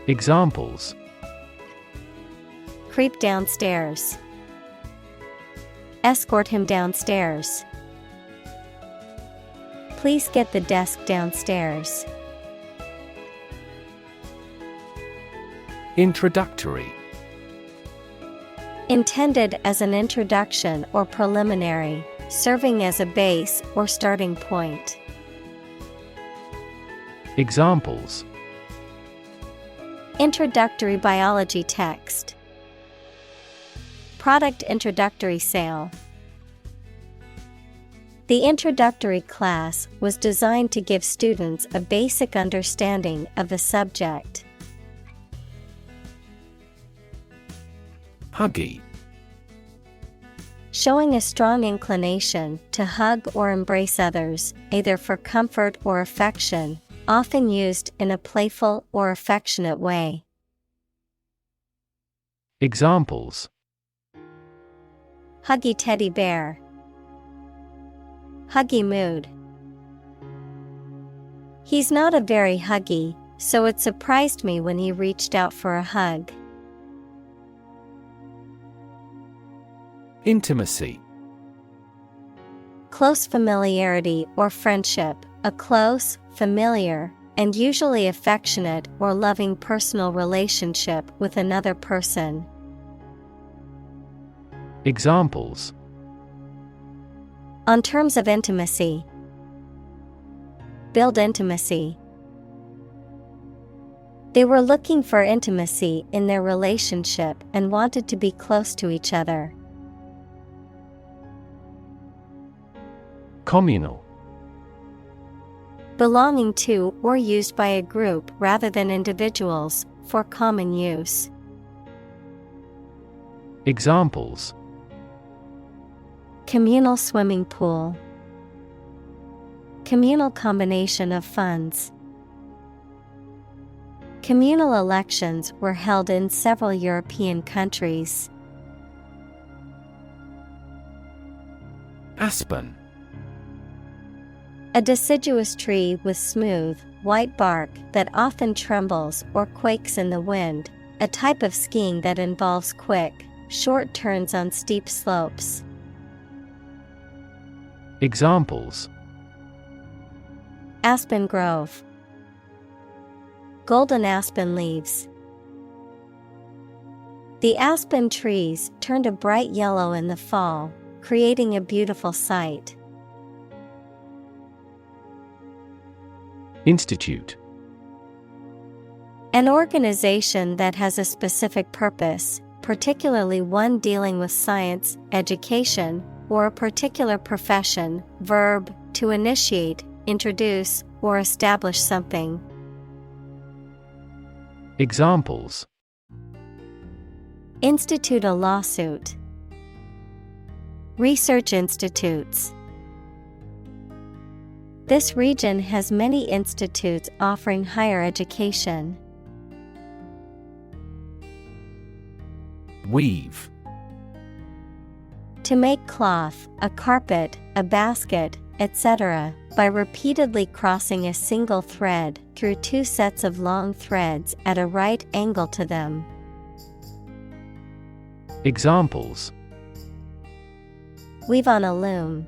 Examples: Creep downstairs. Escort him downstairs. Please get the desk downstairs. Introductory. Intended as an introduction or preliminary, serving as a base or starting point. Examples: Introductory biology text. Product introductory sale. The introductory class was designed to give students a basic understanding of the subject. Huggy. Showing a strong inclination to hug or embrace others, either for comfort or affection, often used in a playful or affectionate way. Examples: Huggy teddy bear. Huggy mood. He's not a very huggy, so it surprised me when he reached out for a hug. Intimacy. Close familiarity or friendship, a close, familiar, and usually affectionate or loving personal relationship with another person. Examples: On terms of intimacy. Build intimacy. They were looking for intimacy in their relationship and wanted to be close to each other. Communal. Belonging to or used by a group rather than individuals, for common use. Examples: Communal swimming pool. Communal combination of funds. Communal elections were held in several European countries. Aspen. A deciduous tree with smooth, white bark that often trembles or quakes in the wind, a type of skiing that involves quick, short turns on steep slopes. Examples: Aspen grove. Golden aspen leaves. The aspen trees turned a bright yellow in the fall, creating a beautiful sight. Institute. An organization that has a specific purpose, particularly one dealing with science, education, or a particular profession. Verb, to initiate, introduce, or establish something. Examples: Institute a lawsuit. Research institutes. This region has many institutes offering higher education. Weave. To make cloth, a carpet, a basket, etc., by repeatedly crossing a single thread through two sets of long threads at a right angle to them. Examples: Weave on a loom.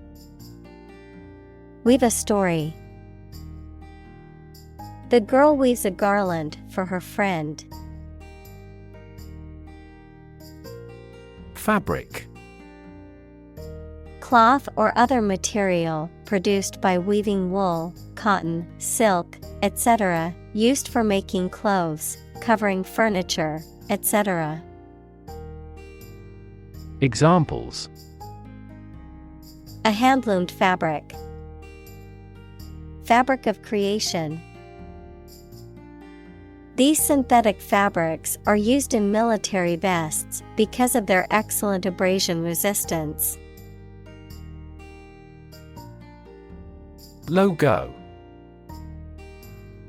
Weave a story. The girl weaves a garland for her friend. Fabric. Cloth or other material produced by weaving wool, cotton, silk, etc., used for making clothes, covering furniture, etc. Examples: A hand-loomed fabric. Fabric of creation. These synthetic fabrics are used in military vests because of their excellent abrasion resistance. Logo.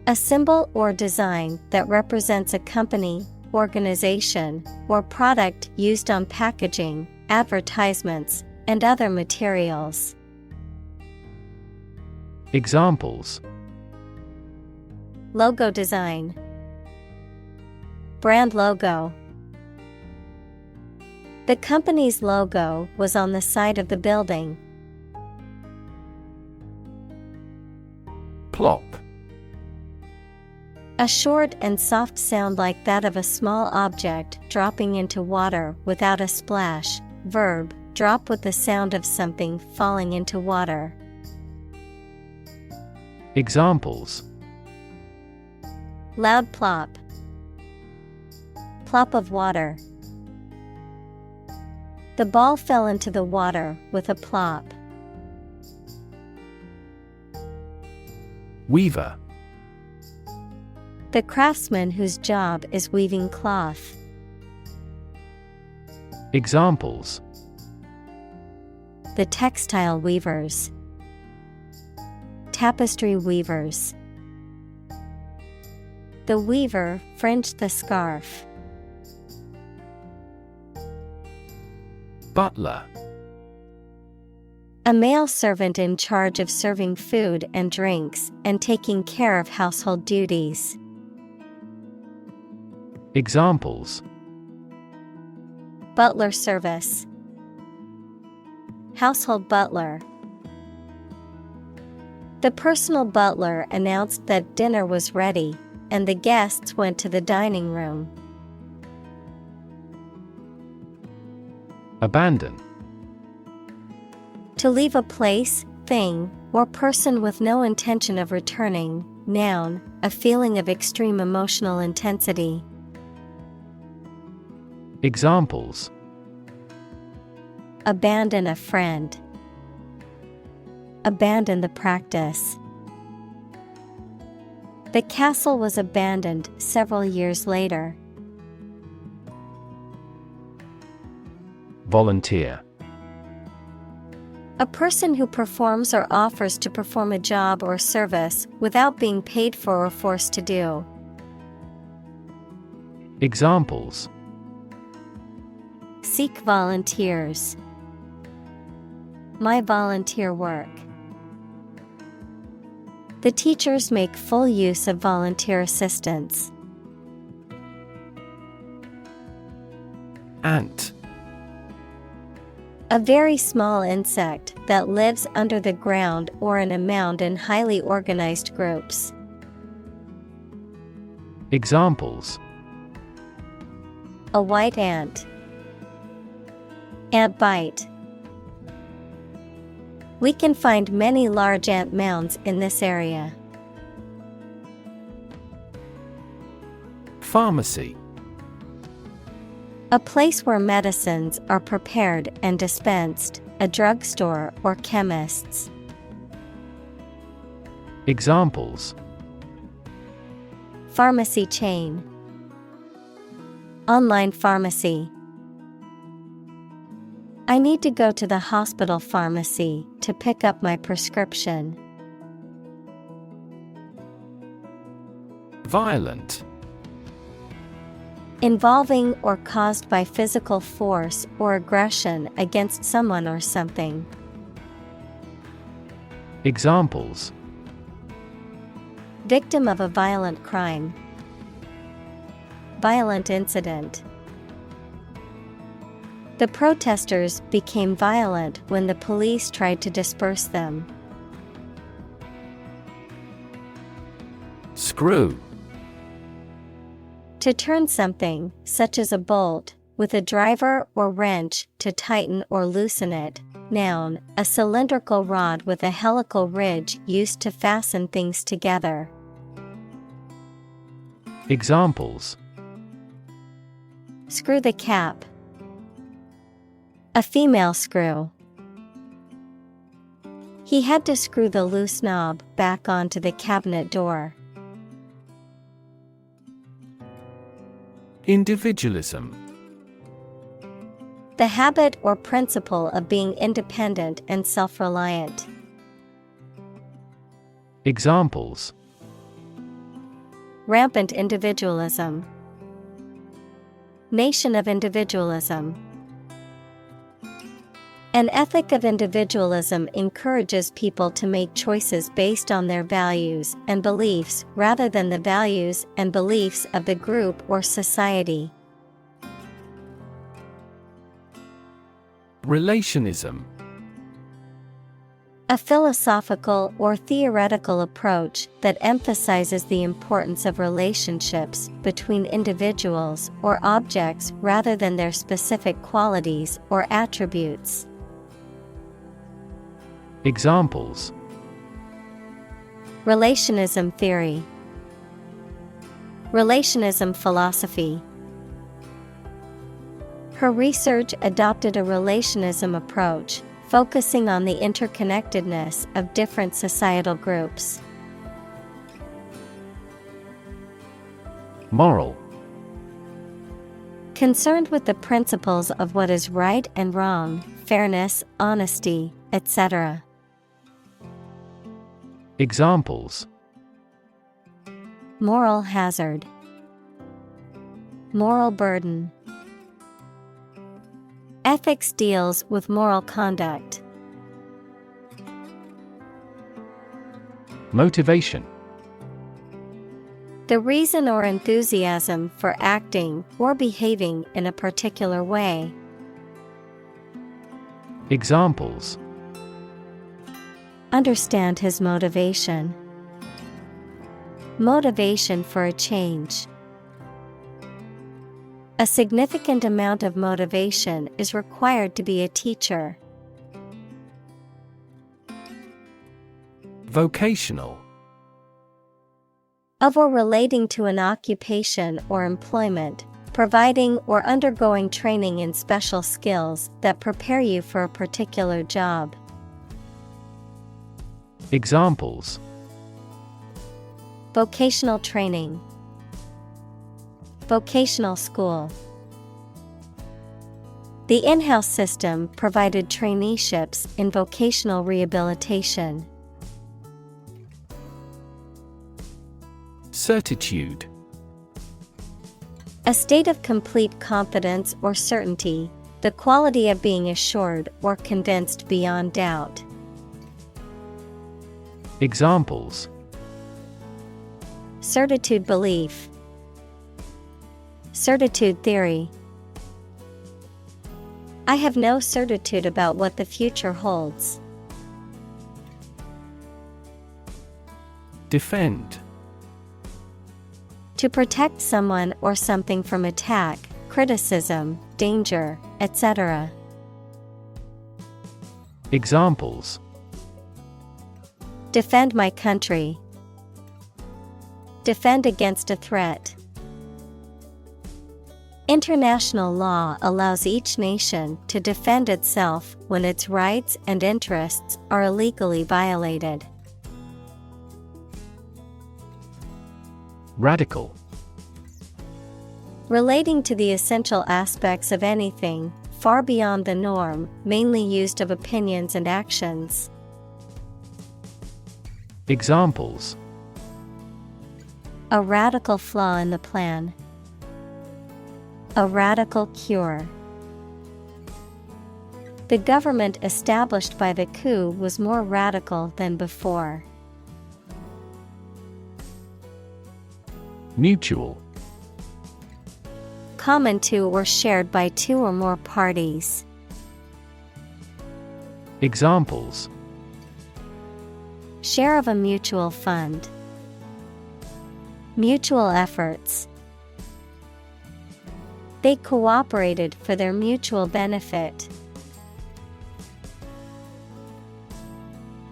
A symbol or design that represents a company, organization, or product used on packaging, advertisements, and other materials. Examples: Logo design. Brand logo. The company's logo was on the side of the building. Plop. A short and soft sound like that of a small object dropping into water without a splash. Verb, drop with the sound of something falling into water. Examples: Loud plop. Plop of water. The ball fell into the water with a plop. Weaver. The craftsman whose job is weaving cloth. Examples: The textile weavers. Tapestry weavers. The weaver fringed the scarf. Butler. A male servant in charge of serving food and drinks and taking care of household duties. Examples: Butler service. Household butler. The personal butler announced that dinner was ready, and the guests went to the dining room. Abandon. To leave a place, thing, or person with no intention of returning. Noun, a feeling of extreme emotional intensity. Examples: Abandon a friend. Abandon the practice. The castle was abandoned several years later. Volunteer. A person who performs or offers to perform a job or service without being paid for or forced to do. Examples: Seek volunteers. My volunteer work. The teachers make full use of volunteer assistance. Ant. A very small insect that lives under the ground or in a mound in highly organized groups. Examples: A white ant. Ant bite. We can find many large ant mounds in this area. Pharmacy. A place where medicines are prepared and dispensed, a drugstore or chemist's. Examples: Pharmacy chain. Online pharmacy. I need to go to the hospital pharmacy to pick up my prescription. Violent. Involving or caused by physical force or aggression against someone or something. Examples: Victim of a violent crime. Violent incident. The protesters became violent when the police tried to disperse them. Screw. To turn something, such as a bolt, with a driver or wrench to tighten or loosen it. Noun, a cylindrical rod with a helical ridge used to fasten things together. Examples: Screw the cap. A female screw. He had to screw the loose knob back onto the cabinet door. Individualism. The habit or principle of being independent and self-reliant. Examples: Rampant individualism. Nation of individualism. An ethic of individualism encourages people to make choices based on their values and beliefs rather than the values and beliefs of the group or society. Relationism. A philosophical or theoretical approach that emphasizes the importance of relationships between individuals or objects rather than their specific qualities or attributes. Examples: Relationism theory, relationism philosophy. Her research adopted a relationism approach, focusing on the interconnectedness of different societal groups. Moral. Concerned with the principles of what is right and wrong, fairness, honesty, etc. Examples: Moral hazard, moral burden. Ethics deals with moral conduct. Motivation. The reason or enthusiasm for acting or behaving in a particular way. Examples: Understand his motivation. Motivation for a change. A significant amount of motivation is required to be a teacher. Vocational. Of or relating to an occupation or employment, providing or undergoing training in special skills that prepare you for a particular job. Examples: Vocational training, vocational school. The in-house system provided traineeships in vocational rehabilitation. Certitude. A state of complete confidence or certainty, the quality of being assured or convinced beyond doubt. Examples: Certitude belief, certitude theory. I have no certitude about what the future holds. Defend. To protect someone or something from attack, criticism, danger, etc. Examples: Defend my country. Defend against a threat. International law allows each nation to defend itself when its rights and interests are illegally violated. Radical. Relating to the essential aspects of anything, far beyond the norm, mainly used of opinions and actions. Examples: A radical flaw in the plan. A radical cure. The government established by the coup was more radical than before. Mutual. Common to or shared by two or more parties. Examples: Share of a mutual fund. Mutual efforts. They cooperated for their mutual benefit.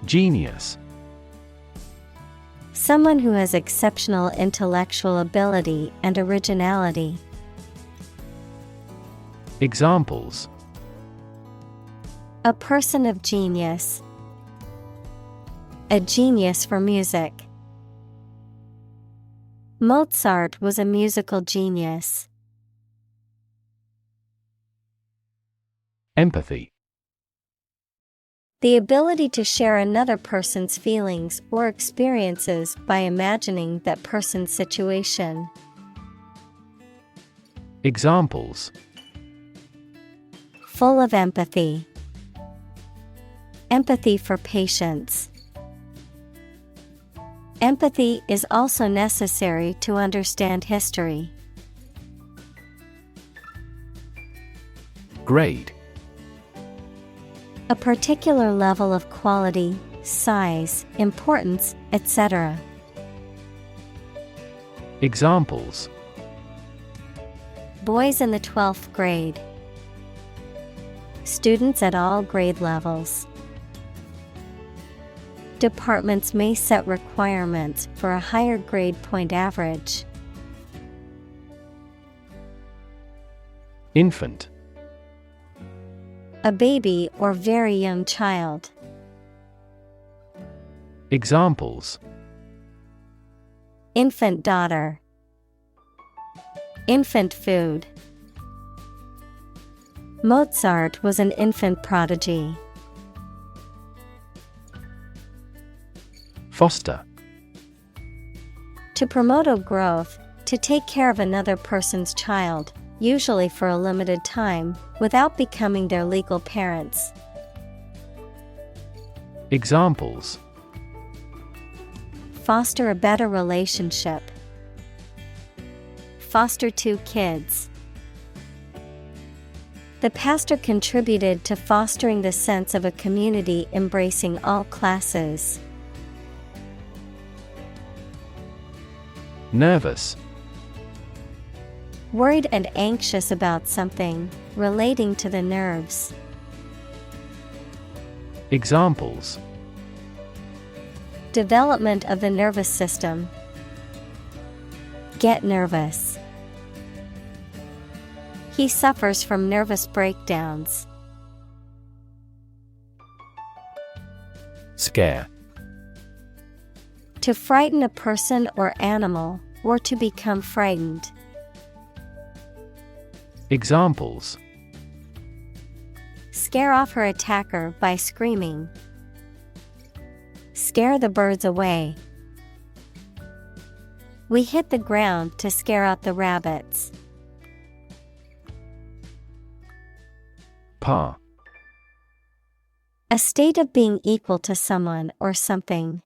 Genius. Someone who has exceptional intellectual ability and originality. Examples: A person of genius. A genius for music. Mozart was a musical genius. Empathy. The ability to share another person's feelings or experiences by imagining that person's situation. Examples: Full of empathy. Empathy for patients. Empathy is also necessary to understand history. Grade. A particular level of quality, size, importance, etc. Examples: Boys in the 12th grade. Students at all grade levels. Departments may set requirements for a higher grade point average. Infant. A baby or very young child. Examples: Infant daughter. Infant food. Mozart was an infant prodigy. Foster. To promote a growth, to take care of another person's child, usually for a limited time, without becoming their legal parents. Examples: Foster a better relationship. Foster 2 kids. The pastor contributed to fostering the sense of a community embracing all classes. Nervous. Worried and anxious about something, relating to the nerves. Examples: Development of the nervous system. Get nervous. He suffers from nervous breakdowns. Scare. To frighten a person or animal, or to become frightened. Examples: Scare off her attacker by screaming. Scare the birds away. We hit the ground to scare out the rabbits. Par. A state of being equal to someone or something.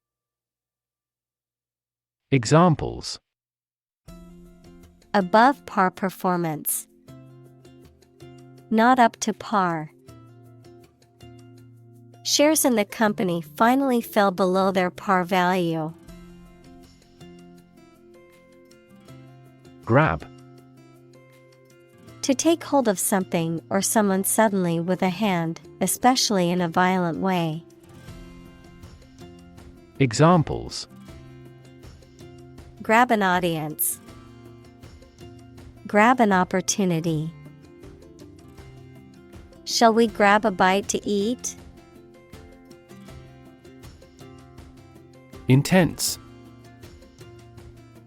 Examples: Above par performance. Not up to par. Shares in the company finally fell below their par value. Grab. To take hold of something or someone suddenly with a hand, especially in a violent way. Examples: Grab an audience. Grab an opportunity. Shall we grab a bite to eat? Intense.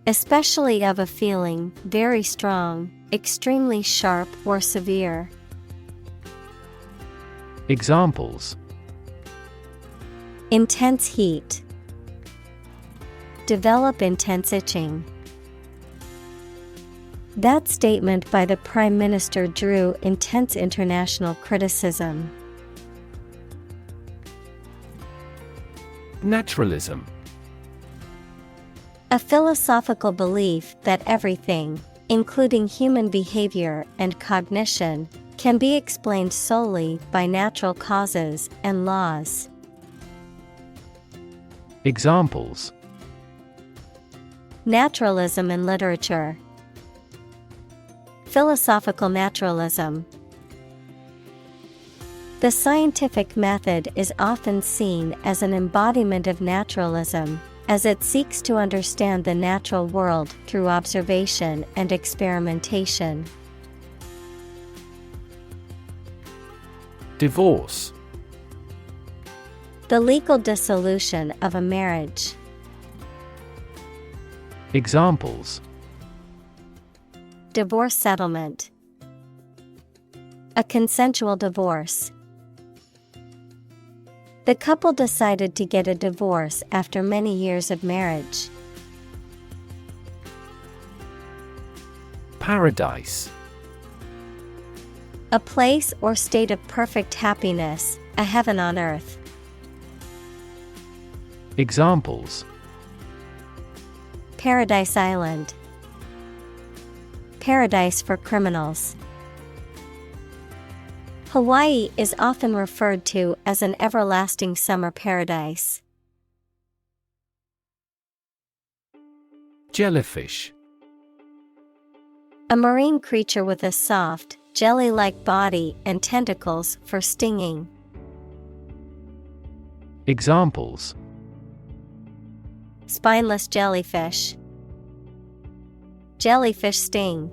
Especially of a feeling, very strong, extremely sharp or severe. Examples: Intense heat. Develop intense itching. That statement by the Prime Minister drew intense international criticism. Naturalism. A philosophical belief that everything, including human behavior and cognition, can be explained solely by natural causes and laws. Examples: Naturalism in literature. Philosophical naturalism. The scientific method is often seen as an embodiment of naturalism, as it seeks to understand the natural world through observation and experimentation. Divorce. The legal dissolution of a marriage. Examples: Divorce settlement. A consensual divorce. The couple decided to get a divorce after many years of marriage. Paradise. A place or state of perfect happiness, a heaven on earth. Examples: Paradise Island. Paradise for criminals. Hawaii is often referred to as an everlasting summer paradise. Jellyfish. A marine creature with a soft, jelly-like body and tentacles for stinging. Examples: Spineless jellyfish. Jellyfish sting.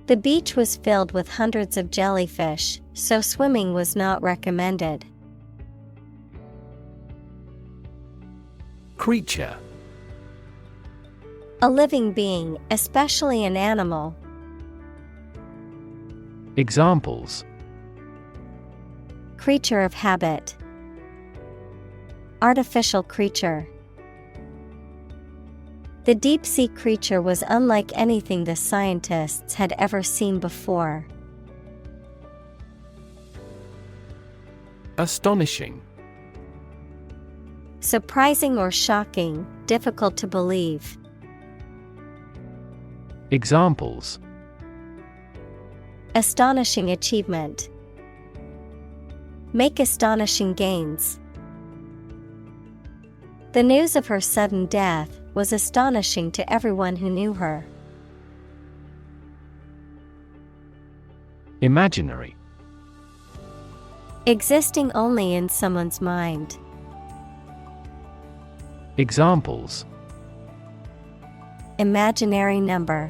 The beach was filled with hundreds of jellyfish, so swimming was not recommended. Creature. A living being, especially an animal. Examples: Creature of habit. Artificial creature. The deep-sea creature was unlike anything the scientists had ever seen before. Astonishing. Surprising or shocking, difficult to believe. Examples: Astonishing achievement. Make astonishing gains. The news of her sudden death was astonishing to everyone who knew her. Imaginary. Existing only in someone's mind. Examples: Imaginary number.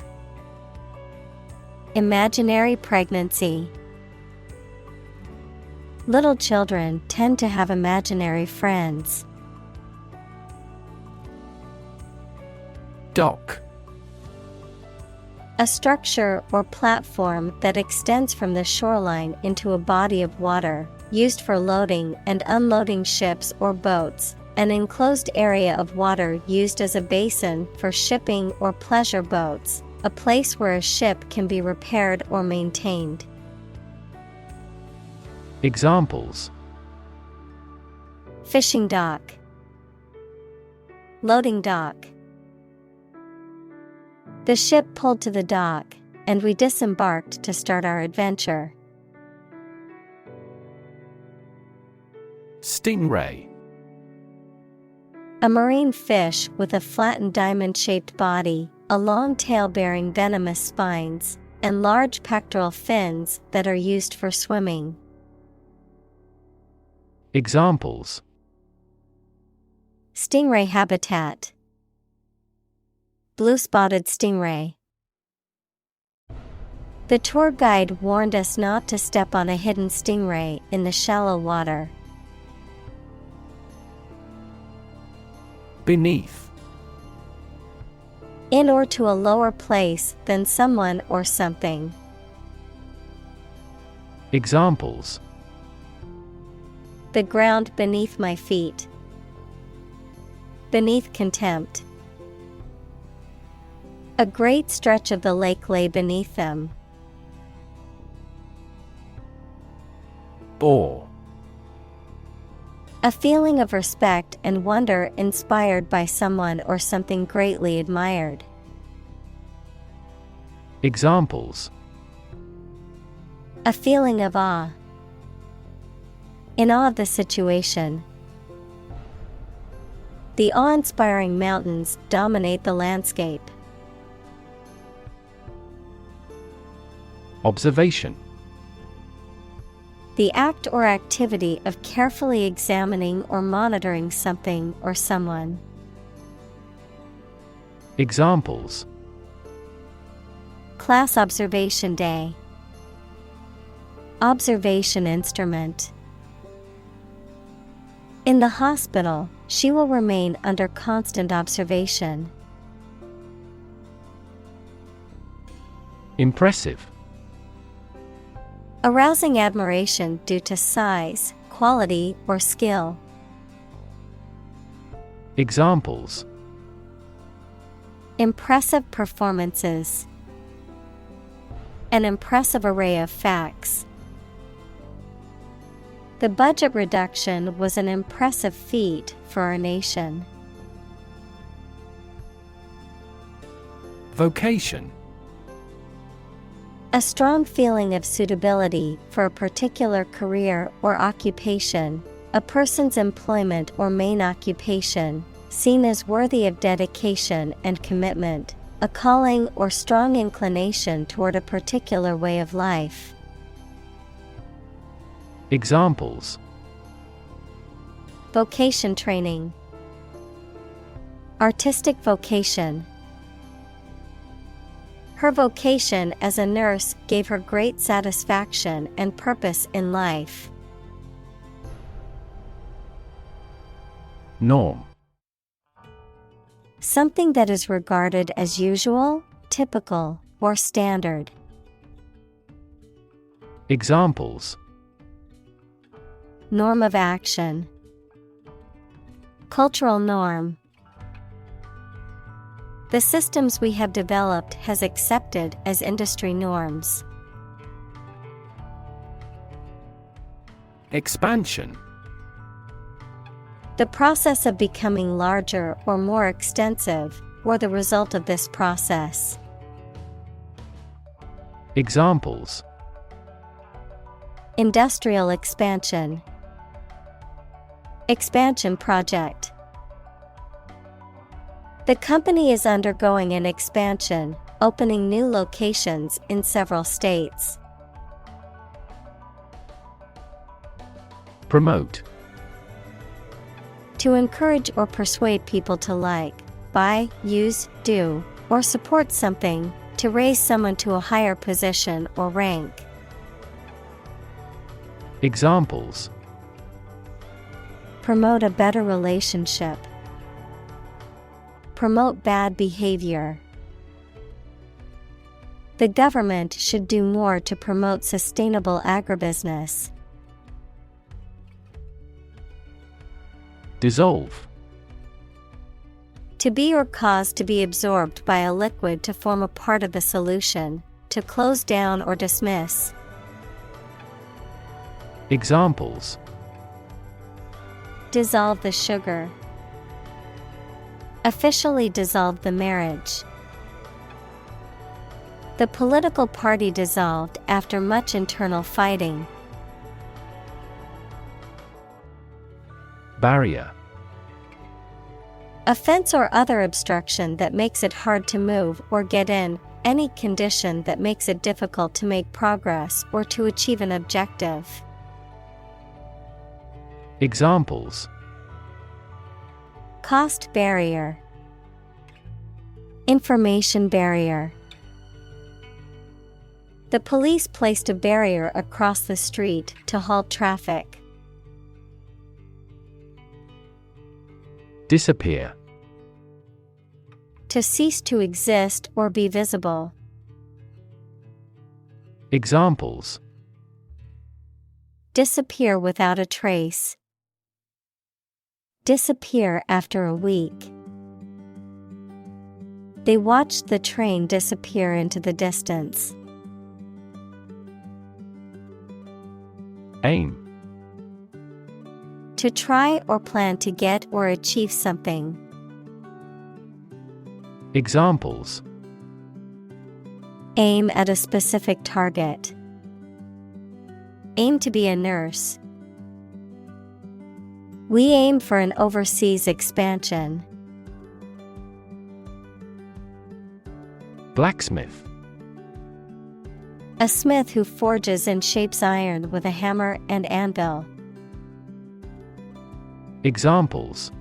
Imaginary pregnancy. Little children tend to have imaginary friends. Dock. A structure or platform that extends from the shoreline into a body of water, used for loading and unloading ships or boats, an enclosed area of water used as a basin for shipping or pleasure boats, a place where a ship can be repaired or maintained. Examples: Fishing dock. Loading dock. The ship pulled to the dock, and we disembarked to start our adventure. Stingray. A marine fish with a flattened diamond-shaped body, a long tail bearing venomous spines, and large pectoral fins that are used for swimming. Examples: Stingray habitat. Blue-spotted stingray. The tour guide warned us not to step on a hidden stingray in the shallow water. Beneath. In or to a lower place than someone or something. Examples: The ground beneath my feet. Beneath contempt. A great stretch of the lake lay beneath them. Awe. A feeling of respect and wonder inspired by someone or something greatly admired. Examples: A feeling of awe. In awe of the situation. The awe-inspiring mountains dominate the landscape. Observation. The act or activity of carefully examining or monitoring something or someone. Examples: Class observation day. Observation instrument. In the hospital, she will remain under constant observation. Impressive. Arousing admiration due to size, quality, or skill. Examples: Impressive performances. An impressive array of facts. The budget reduction was an impressive feat for our nation. Vocation. A strong feeling of suitability for a particular career or occupation, a person's employment or main occupation, seen as worthy of dedication and commitment, a calling or strong inclination toward a particular way of life. Examples: Vocation training, artistic vocation. Her vocation as a nurse gave her great satisfaction and purpose in life. Norm. Something that is regarded as usual, typical, or standard. Examples: Norm of action, cultural norm. The systems we have developed has accepted as industry norms. Expansion. The process of becoming larger or more extensive, or the result of this process. Examples: Industrial expansion, expansion project. The company is undergoing an expansion, opening new locations in several states. Promote. To encourage or persuade people to like, buy, use, do, or support something, to raise someone to a higher position or rank. Examples: Promote a better relationship. Promote bad behavior. The government should do more to promote sustainable agribusiness. Dissolve. To be or cause to be absorbed by a liquid to form a part of the solution, to close down or dismiss. Examples: Dissolve the sugar. Officially dissolved the marriage. The political party dissolved after much internal fighting. Barrier. A fence or other obstruction that makes it hard to move or get in, any condition that makes it difficult to make progress or to achieve an objective. Examples: Cost barrier. Information barrier. The police placed a barrier across the street to halt traffic. Disappear. To cease to exist or be visible. Examples: Disappear without a trace. Disappear after a week. They watched the train disappear into the distance. Aim. To try or plan to get or achieve something. Examples: Aim at a specific target. Aim to be a nurse. We aim for an overseas expansion. Blacksmith. A smith who forges and shapes iron with a hammer and anvil. Examples: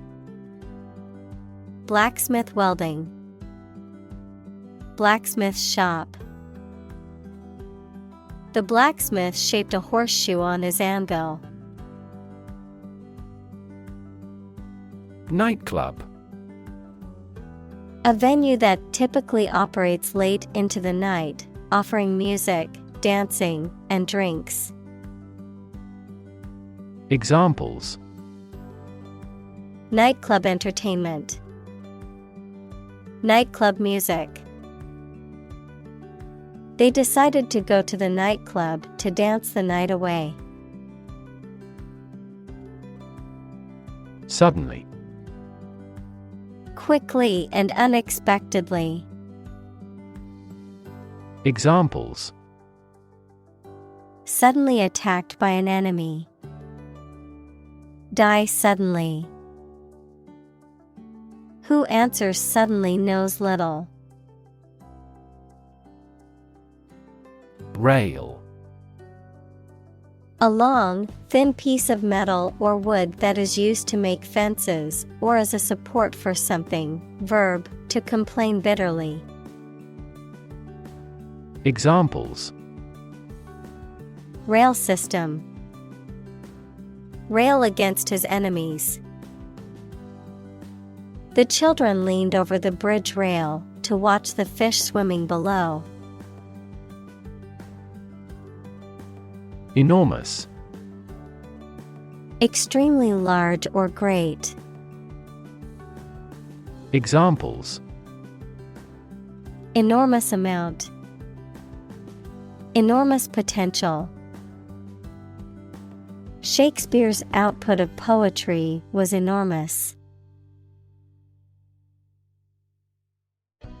Blacksmith welding. Blacksmith shop. The blacksmith shaped a horseshoe on his anvil. Nightclub. A venue that typically operates late into the night, offering music, dancing, and drinks. Examples: Nightclub entertainment. Nightclub music. They decided to go to the nightclub to dance the night away. Suddenly. Quickly and unexpectedly. Examples: Suddenly attacked by an enemy. Die suddenly. Who answers suddenly knows little. Rail. A long, thin piece of metal or wood that is used to make fences or as a support for something. Verb, to complain bitterly. Examples: Rail system. Rail against his enemies. The children leaned over the bridge rail to watch the fish swimming below. Enormous. Extremely large or great. Examples: Enormous amount. Enormous potential. Shakespeare's output of poetry was enormous.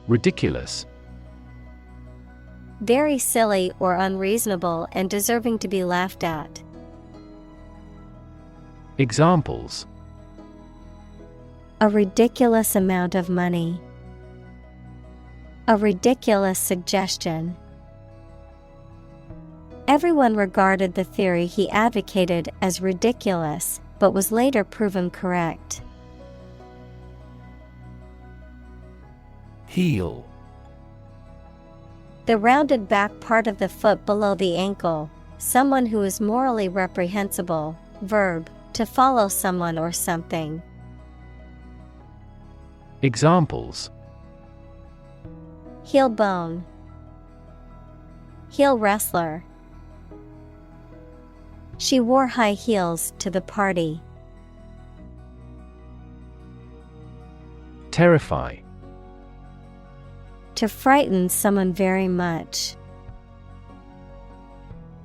Ridiculous. Very silly or unreasonable and deserving to be laughed at. Examples: A ridiculous amount of money. A ridiculous suggestion. Everyone regarded the theory he advocated as ridiculous, but was later proven correct. Heel. The rounded back part of the foot below the ankle. Someone who is morally reprehensible. Verb, to follow someone or something. Examples: Heel bone. Heel wrestler. She wore high heels to the party. Terrify. To frighten someone very much.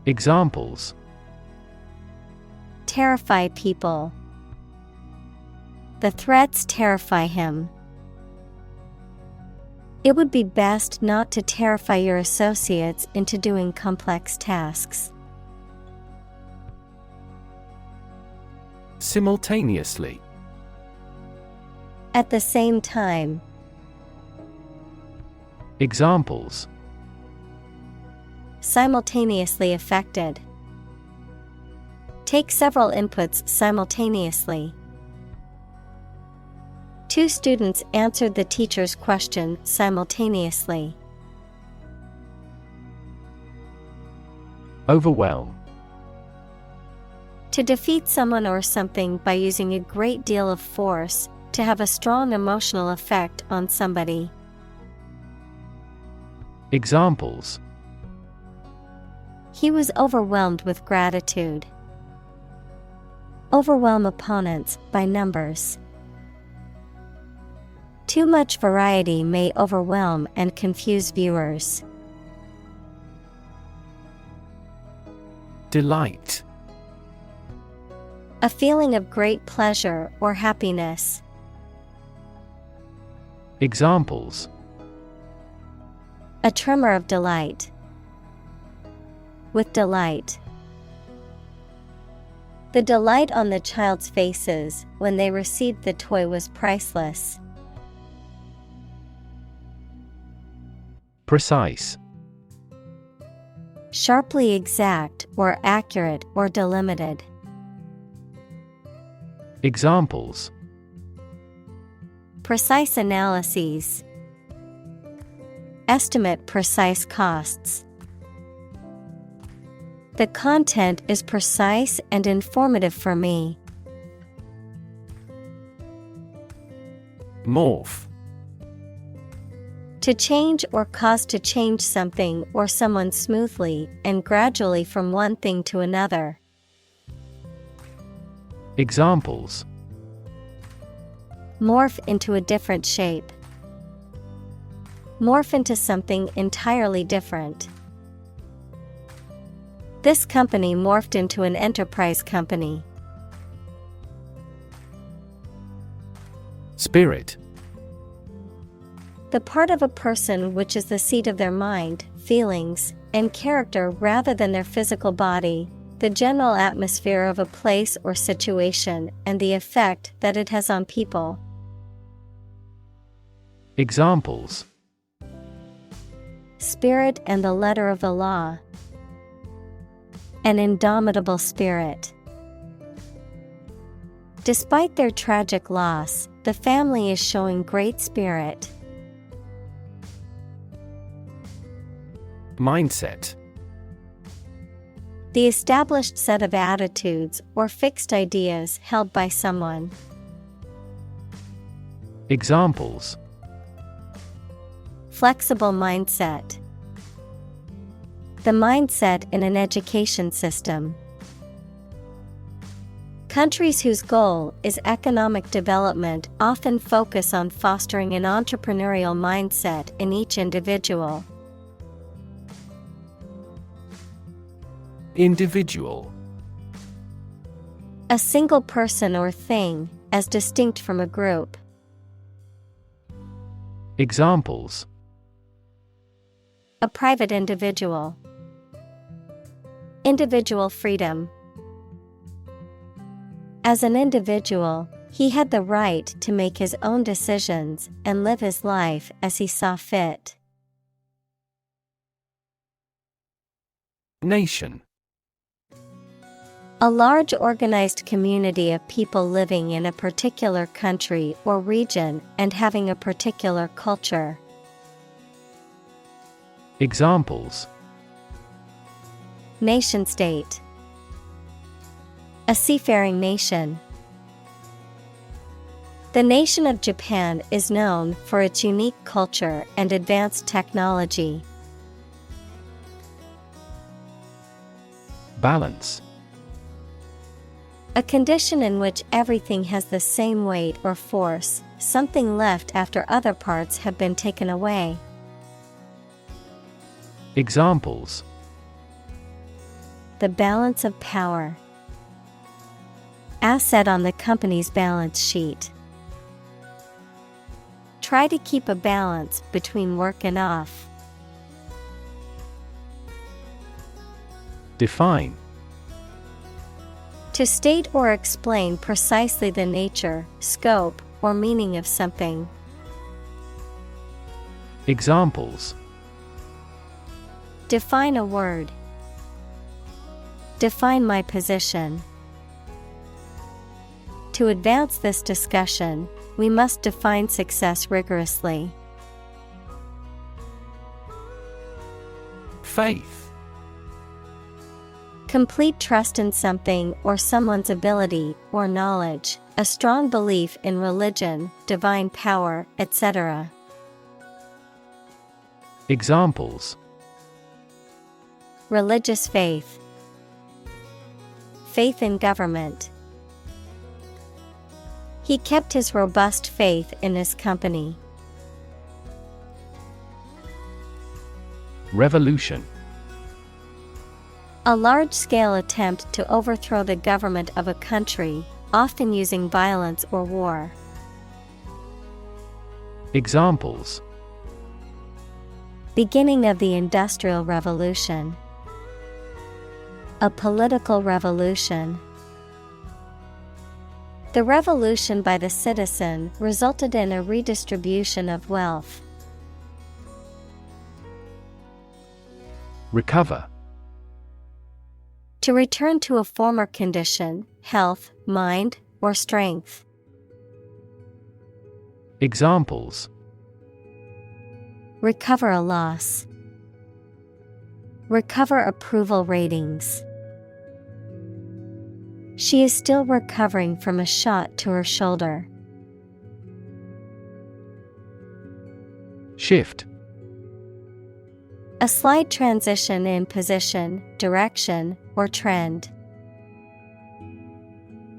Examples: Terrify people. The threats terrify him. It would be best not to terrify your associates into doing complex tasks. Simultaneously. At the same time. Examples: Simultaneously affected. Take several inputs simultaneously. Two students answered the teacher's question simultaneously. Overwhelm. To defeat someone or something by using a great deal of force, to have a strong emotional effect on somebody. Examples: He was overwhelmed with gratitude. Overwhelm opponents by numbers. Too much variety may overwhelm and confuse viewers. Delight. A feeling of great pleasure or happiness. Examples: A tremor of delight. With delight. The delight on the child's faces when they received the toy was priceless. Precise. Sharply exact or accurate or delimited. Examples: Precise analyses. Estimate precise costs. The content is precise and informative for me. Morph. To change or cause to change something or someone smoothly and gradually from one thing to another. Examples: Morph into a different shape. Morph into something entirely different. This company morphed into an enterprise company. Spirit. The part of a person which is the seat of their mind, feelings, and character rather than their physical body, the general atmosphere of a place or situation, and the effect that it has on people. Examples: Spirit and the letter of the law. An indomitable spirit. Despite their tragic loss, the family is showing great spirit. Mindset. The established set of attitudes or fixed ideas held by someone. Examples: Flexible mindset. The mindset in an education system. Countries whose goal is economic development often focus on fostering an entrepreneurial mindset in each individual. Individual. A single person or thing, as distinct from a group. Examples: A private individual. Individual freedom. As an individual, he had the right to make his own decisions and live his life as he saw fit. Nation. A large organized community of people living in a particular country or region and having a particular culture. Examples: Nation-state. A seafaring nation. The nation of Japan is known for its unique culture and advanced technology. Balance. A condition in which everything has the same weight or force, something left after other parts have been taken away. Examples: The balance of power. Asset on the company's balance sheet. Try to keep a balance between work and off. Define. To state or explain precisely the nature, scope, or meaning of something. Examples: Define a word. Define my position. To advance this discussion, we must define success rigorously. Faith. Complete trust in something or someone's ability or knowledge, a strong belief in religion, divine power, etc. Examples: Religious faith. Faith in government. He kept his robust faith in his company. Revolution. A large-scale attempt to overthrow the government of a country, often using violence or war. Examples: Beginning of the Industrial Revolution. A political revolution. The revolution by the citizen resulted in a redistribution of wealth. Recover. To return to a former condition, health, mind, or strength. Examples: Recover a loss. Recover approval ratings. She is still recovering from a shot to her shoulder. Shift. A slight transition in position, direction, or trend.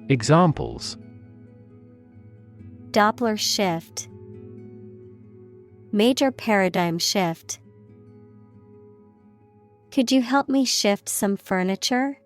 Examples: Doppler shift. Major paradigm shift. Could you help me shift some furniture?